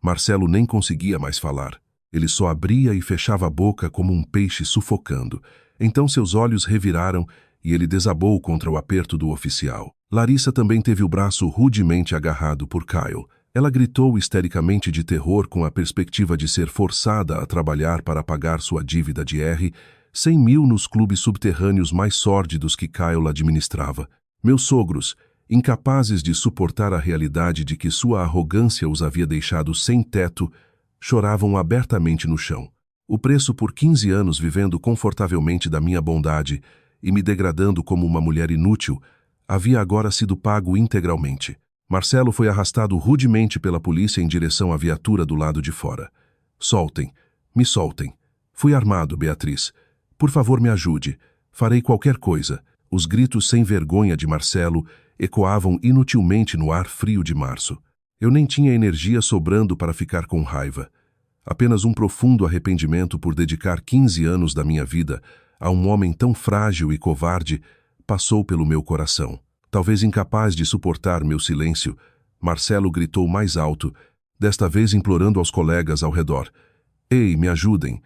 Marcelo nem conseguia mais falar. Ele só abria e fechava a boca como um peixe sufocando. Então seus olhos reviraram e ele desabou contra o aperto do oficial. Larissa também teve o braço rudemente agarrado por Kyle. Ela gritou histericamente de terror com a perspectiva de ser forçada a trabalhar para pagar sua dívida de R, 100 mil nos clubes subterrâneos mais sórdidos que Kyle administrava. Meus sogros, incapazes de suportar a realidade de que sua arrogância os havia deixado sem teto, choravam abertamente no chão. O preço por 15 anos vivendo confortavelmente da minha bondade e me degradando como uma mulher inútil, havia agora sido pago integralmente. Marcelo foi arrastado rudemente pela polícia em direção à viatura do lado de fora. Soltem, me soltem. Fui armado, Beatriz. Por favor, me ajude. Farei qualquer coisa. Os gritos sem vergonha de Marcelo ecoavam inutilmente no ar frio de março. Eu nem tinha energia sobrando para ficar com raiva. Apenas um profundo arrependimento por dedicar 15 anos da minha vida a um homem tão frágil e covarde passou pelo meu coração. Talvez incapaz de suportar meu silêncio, Marcelo gritou mais alto, desta vez implorando aos colegas ao redor. Ei, me ajudem.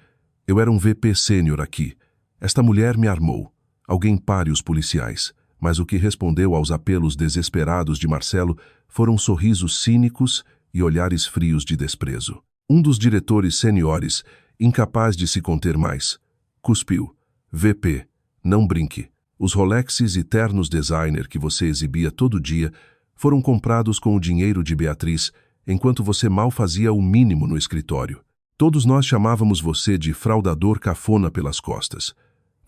Eu era um VP sênior aqui. Esta mulher me armou. Alguém pare os policiais. Mas o que respondeu aos apelos desesperados de Marcelo foram sorrisos cínicos e olhares frios de desprezo. Um dos diretores seniores, incapaz de se conter mais, cuspiu. VP, não brinque. Os Rolexes e ternos designer que você exibia todo dia foram comprados com o dinheiro de Beatriz, enquanto você mal fazia o mínimo no escritório. Todos nós chamávamos você de fraudador cafona pelas costas.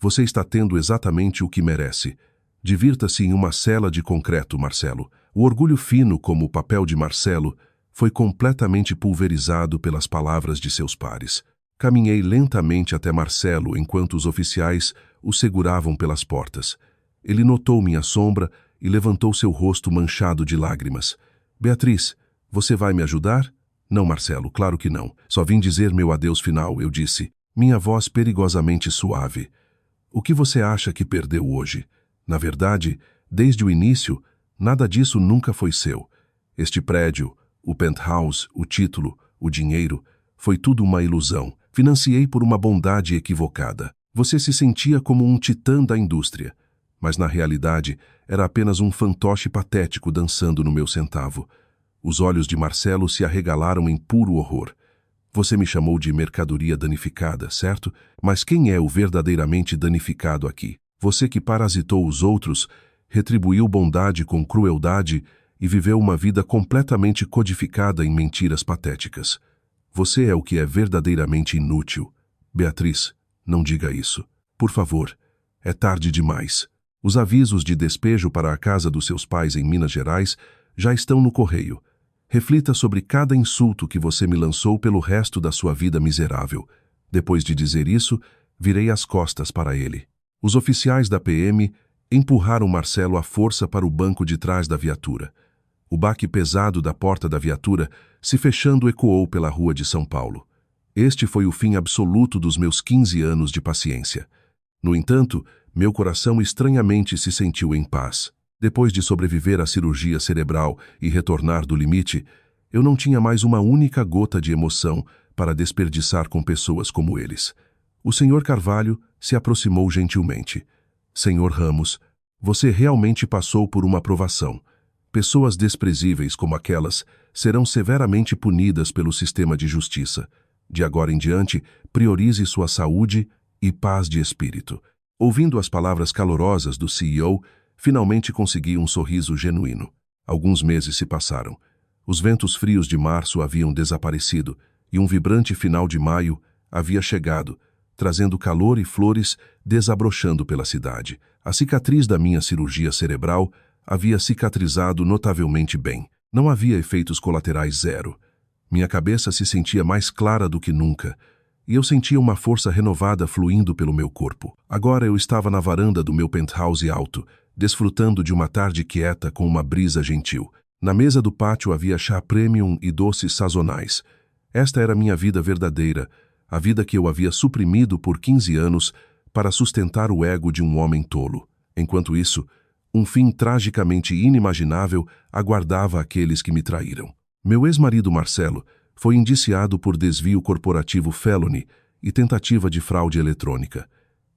Você está tendo exatamente o que merece. Divirta-se em uma cela de concreto, Marcelo. O orgulho fino como o papel de Marcelo foi completamente pulverizado pelas palavras de seus pares. Caminhei lentamente até Marcelo enquanto os oficiais o seguravam pelas portas. Ele notou minha sombra e levantou seu rosto manchado de lágrimas. Beatriz, você vai me ajudar? Não, Marcelo, claro que não. Só vim dizer meu adeus final, eu disse, minha voz perigosamente suave. O que você acha que perdeu hoje? Na verdade, desde o início, nada disso nunca foi seu. Este prédio, o penthouse, o título, o dinheiro, foi tudo uma ilusão. Financiei por uma bondade equivocada. Você se sentia como um titã da indústria, mas na realidade era apenas um fantoche patético dançando no meu centavo. Os olhos de Marcelo se arregalaram em puro horror. Você me chamou de mercadoria danificada, certo? Mas quem é o verdadeiramente danificado aqui? Você que parasitou os outros, retribuiu bondade com crueldade e viveu uma vida completamente codificada em mentiras patéticas. Você é o que é verdadeiramente inútil. Beatriz, não diga isso. Por favor, é tarde demais. Os avisos de despejo para a casa dos seus pais em Minas Gerais já estão no correio. Reflita sobre cada insulto que você me lançou pelo resto da sua vida miserável. Depois de dizer isso, virei as costas para ele. Os oficiais da PM empurraram Marcelo à força para o banco de trás da viatura. O baque pesado da porta da viatura se fechando ecoou pela rua de São Paulo. Este foi o fim absoluto dos meus 15 anos de paciência. No entanto, meu coração estranhamente se sentiu em paz. Depois de sobreviver à cirurgia cerebral e retornar do limite, eu não tinha mais uma única gota de emoção para desperdiçar com pessoas como eles. O Sr. Carvalho se aproximou gentilmente. Sr. Ramos, você realmente passou por uma provação. Pessoas desprezíveis como aquelas serão severamente punidas pelo sistema de justiça. De agora em diante, priorize sua saúde e paz de espírito. Ouvindo as palavras calorosas do CEO, finalmente consegui um sorriso genuíno. Alguns meses se passaram. Os ventos frios de março haviam desaparecido e um vibrante final de maio havia chegado, trazendo calor e flores desabrochando pela cidade. A cicatriz da minha cirurgia cerebral havia cicatrizado notavelmente bem. Não havia efeitos colaterais zero. Minha cabeça se sentia mais clara do que nunca, e eu sentia uma força renovada fluindo pelo meu corpo. Agora eu estava na varanda do meu penthouse alto, desfrutando de uma tarde quieta com uma brisa gentil. Na mesa do pátio havia chá premium e doces sazonais. Esta era minha vida verdadeira, a vida que eu havia suprimido por 15 anos para sustentar o ego de um homem tolo. Enquanto isso, um fim tragicamente inimaginável aguardava aqueles que me traíram. Meu ex-marido Marcelo foi indiciado por desvio corporativo felony e tentativa de fraude eletrônica.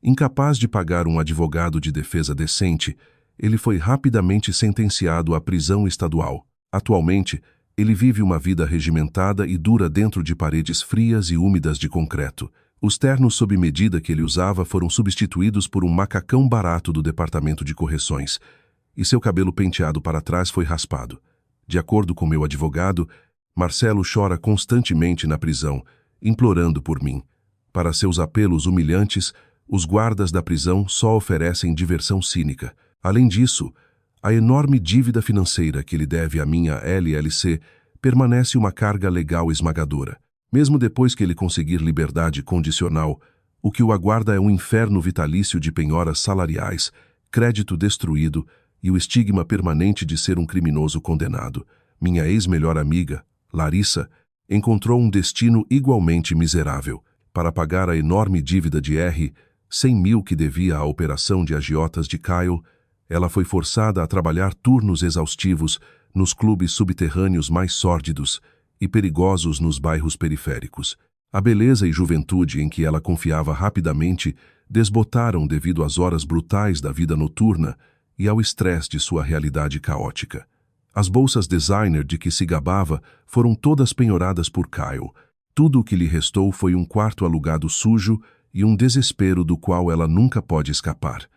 Incapaz de pagar um advogado de defesa decente, ele foi rapidamente sentenciado à prisão estadual. Atualmente, ele vive uma vida regimentada e dura dentro de paredes frias e úmidas de concreto. Os ternos sob medida que ele usava foram substituídos por um macacão barato do departamento de correções, e seu cabelo penteado para trás foi raspado. De acordo com meu advogado, Marcelo chora constantemente na prisão, implorando por mim. Para seus apelos humilhantes, os guardas da prisão só oferecem diversão cínica. Além disso, a enorme dívida financeira que ele deve à minha LLC permanece uma carga legal esmagadora. Mesmo depois que ele conseguir liberdade condicional, o que o aguarda é um inferno vitalício de penhoras salariais, crédito destruído e o estigma permanente de ser um criminoso condenado. Minha ex-melhor amiga, Larissa, encontrou um destino igualmente miserável. Para pagar a enorme dívida de R$ 100 mil que devia à operação de agiotas de Kyle, ela foi forçada a trabalhar turnos exaustivos nos clubes subterrâneos mais sórdidos e perigosos nos bairros periféricos. A beleza e juventude em que ela confiava rapidamente desbotaram devido às horas brutais da vida noturna e ao estresse de sua realidade caótica. As bolsas designer de que se gabava foram todas penhoradas por Kyle. Tudo o que lhe restou foi um quarto alugado sujo e um desespero do qual ela nunca pode escapar.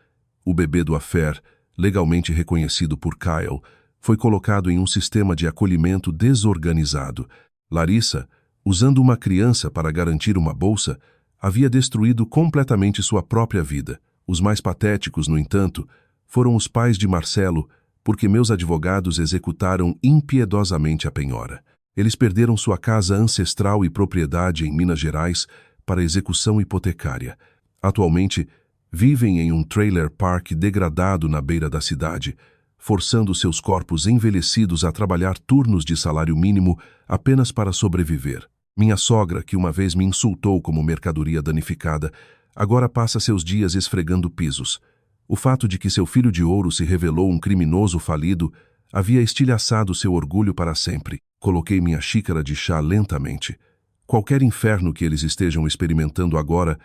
O bebê do affair, legalmente reconhecido por Kyle, foi colocado em um sistema de acolhimento desorganizado. Larissa, Usando uma criança para garantir uma bolsa, havia destruído completamente sua própria vida. Os mais patéticos, no entanto, foram os pais de Marcelo, porque meus advogados executaram impiedosamente a penhora. Eles perderam sua casa ancestral e propriedade em Minas Gerais para execução hipotecária. Atualmente, vivem em um trailer park degradado na beira da cidade, forçando seus corpos envelhecidos a trabalhar turnos de salário mínimo apenas para sobreviver. Minha sogra, que uma vez me insultou como mercadoria danificada, agora passa seus dias esfregando pisos. O fato de que seu filho de ouro se revelou um criminoso falido havia estilhaçado seu orgulho para sempre. Coloquei minha xícara de chá lentamente. Qualquer inferno que eles estejam experimentando agora,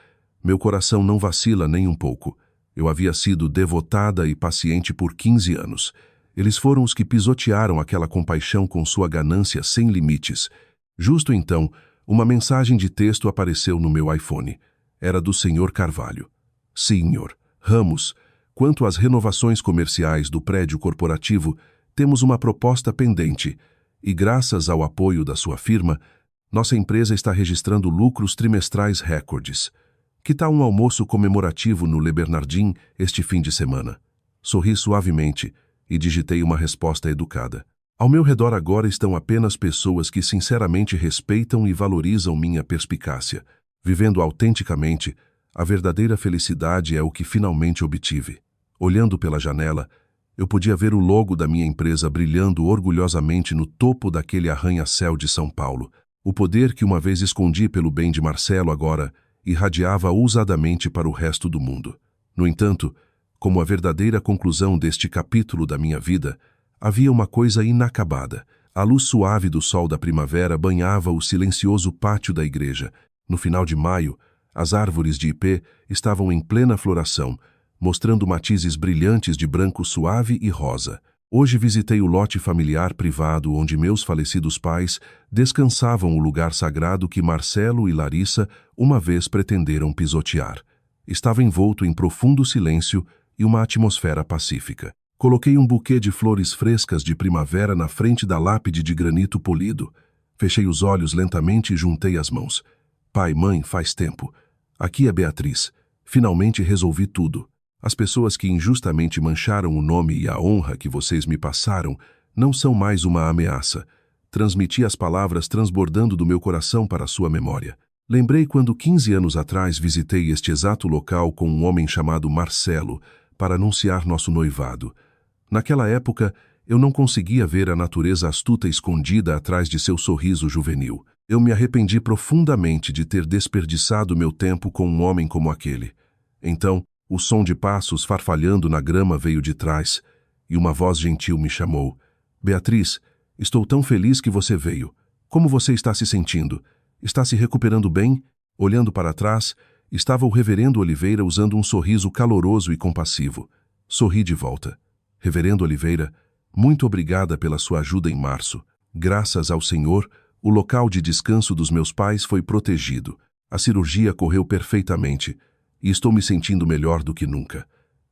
meu coração não vacila nem um pouco. Eu havia sido devotada e paciente por 15 anos. Eles foram os que pisotearam aquela compaixão com sua ganância sem limites. Justo então, uma mensagem de texto apareceu no meu iPhone. Era do Sr. Carvalho. Sr. Ramos, quanto às renovações comerciais do prédio corporativo, temos uma proposta pendente e, graças ao apoio da sua firma, nossa empresa está registrando lucros trimestrais recordes. Que tal um almoço comemorativo no Le Bernardin este fim de semana? Sorri suavemente e digitei uma resposta educada. Ao meu redor agora estão apenas pessoas que sinceramente respeitam e valorizam minha perspicácia. Vivendo autenticamente, a verdadeira felicidade é o que finalmente obtive. Olhando pela janela, eu podia ver o logo da minha empresa brilhando orgulhosamente no topo daquele arranha-céu de São Paulo. O poder que uma vez escondi pelo bem de Marcelo agora irradiava ousadamente para o resto do mundo. No entanto, como a verdadeira conclusão deste capítulo da minha vida, havia uma coisa inacabada. A luz suave do sol da primavera banhava o silencioso pátio da igreja. No final de maio, as árvores de ipê estavam em plena floração, mostrando matizes brilhantes de branco suave e rosa. Hoje visitei o lote familiar privado onde meus falecidos pais descansavam o lugar sagrado que Marcelo e Larissa uma vez pretenderam pisotear. Estava envolto em profundo silêncio e uma atmosfera pacífica. Coloquei um buquê de flores frescas de primavera na frente da lápide de granito polido. Fechei os olhos lentamente e juntei as mãos. Pai, mãe, faz tempo. Aqui é Beatriz. Finalmente resolvi tudo. As pessoas que injustamente mancharam o nome e a honra que vocês me passaram não são mais uma ameaça. Transmiti as palavras transbordando do meu coração para a sua memória. Lembrei quando 15 anos atrás visitei este exato local com um homem chamado Marcelo para anunciar nosso noivado. Naquela época, eu não conseguia ver a natureza astuta escondida atrás de seu sorriso juvenil. Eu me arrependi profundamente de ter desperdiçado meu tempo com um homem como aquele. Então, o som de passos farfalhando na grama veio de trás, e uma voz gentil me chamou. Beatriz, estou tão feliz que você veio. Como você está se sentindo? Está se recuperando bem? Olhando para trás, estava o reverendo Oliveira usando um sorriso caloroso e compassivo. Sorri de volta. Reverendo Oliveira, muito obrigada pela sua ajuda em março. Graças ao Senhor, o local de descanso dos meus pais foi protegido. A cirurgia correu perfeitamente e estou me sentindo melhor do que nunca.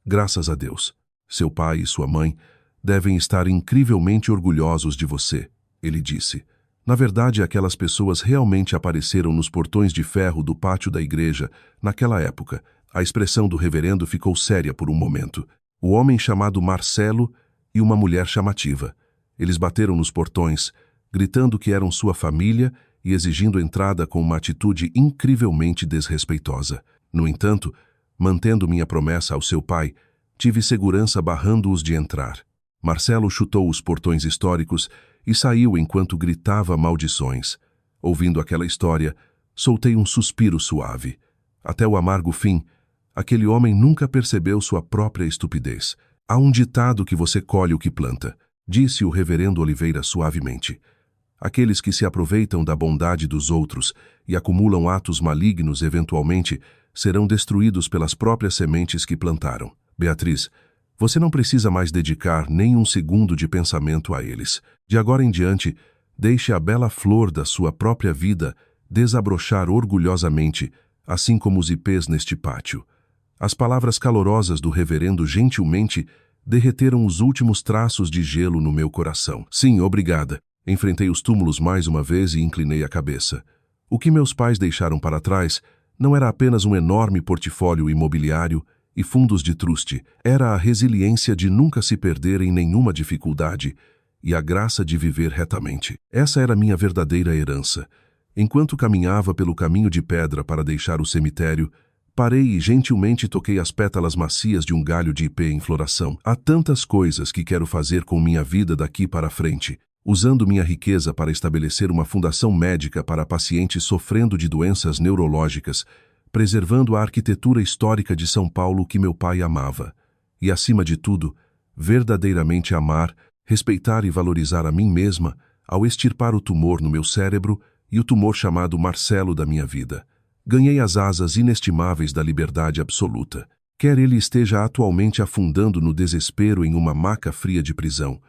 Graças a Deus. Seu pai e sua mãe devem estar incrivelmente orgulhosos de você, ele disse. Na verdade, aquelas pessoas realmente apareceram nos portões de ferro do pátio da igreja. Naquela época, a expressão do reverendo ficou séria por um momento. O homem chamado Marcelo e uma mulher chamativa. Eles bateram nos portões, gritando que eram sua família e exigindo entrada com uma atitude incrivelmente desrespeitosa. No entanto, mantendo minha promessa ao seu pai, tive segurança barrando-os de entrar. Marcelo chutou os portões históricos e saiu enquanto gritava maldições. Ouvindo aquela história, soltei um suspiro suave. Até o amargo fim, aquele homem nunca percebeu sua própria estupidez. Há um ditado que você colhe o que planta, disse o reverendo Oliveira suavemente. Aqueles que se aproveitam da bondade dos outros e acumulam atos malignos eventualmente serão destruídos pelas próprias sementes que plantaram. Beatriz, você não precisa mais dedicar nem um segundo de pensamento a eles. De agora em diante, deixe a bela flor da sua própria vida desabrochar orgulhosamente, assim como os ipês neste pátio. As palavras calorosas do reverendo gentilmente derreteram os últimos traços de gelo no meu coração. Sim, obrigada. Enfrentei os túmulos mais uma vez e inclinei a cabeça. O que meus pais deixaram para trás não era apenas um enorme portfólio imobiliário e fundos de truste, era a resiliência de nunca se perder em nenhuma dificuldade e a graça de viver retamente. Essa era minha verdadeira herança. Enquanto caminhava pelo caminho de pedra para deixar o cemitério, parei e gentilmente toquei as pétalas macias de um galho de ipê em floração. Há tantas coisas que quero fazer com minha vida daqui para frente, usando minha riqueza para estabelecer uma fundação médica para pacientes sofrendo de doenças neurológicas, preservando a arquitetura histórica de São Paulo que meu pai amava. E, acima de tudo, verdadeiramente amar, respeitar e valorizar a mim mesma ao extirpar o tumor no meu cérebro e o tumor chamado Marcelo da minha vida. Ganhei as asas inestimáveis da liberdade absoluta. Quer ele esteja atualmente afundando no desespero em uma maca fria de prisão,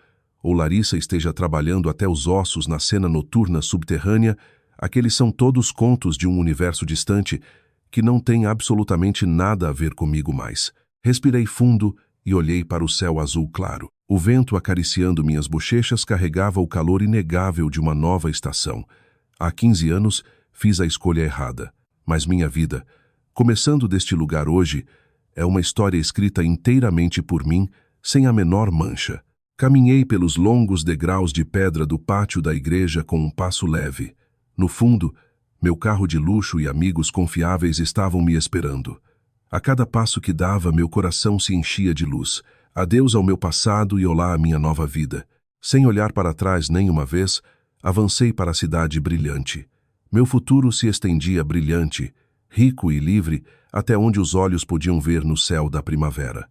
ou Larissa esteja trabalhando até os ossos na cena noturna subterrânea, aqueles são todos contos de um universo distante que não tem absolutamente nada a ver comigo mais. Respirei fundo e olhei para o céu azul claro. O vento acariciando minhas bochechas carregava o calor inegável de uma nova estação. Há 15 anos, fiz a escolha errada. Mas minha vida, começando deste lugar hoje, é uma história escrita inteiramente por mim, sem a menor mancha. Caminhei pelos longos degraus de pedra do pátio da igreja com um passo leve. No fundo, meu carro de luxo e amigos confiáveis estavam me esperando. A cada passo que dava, meu coração se enchia de luz. Adeus ao meu passado e olá à minha nova vida. Sem olhar para trás nem uma vez, avancei para a cidade brilhante. Meu futuro se estendia brilhante, rico e livre, até onde os olhos podiam ver no céu da primavera.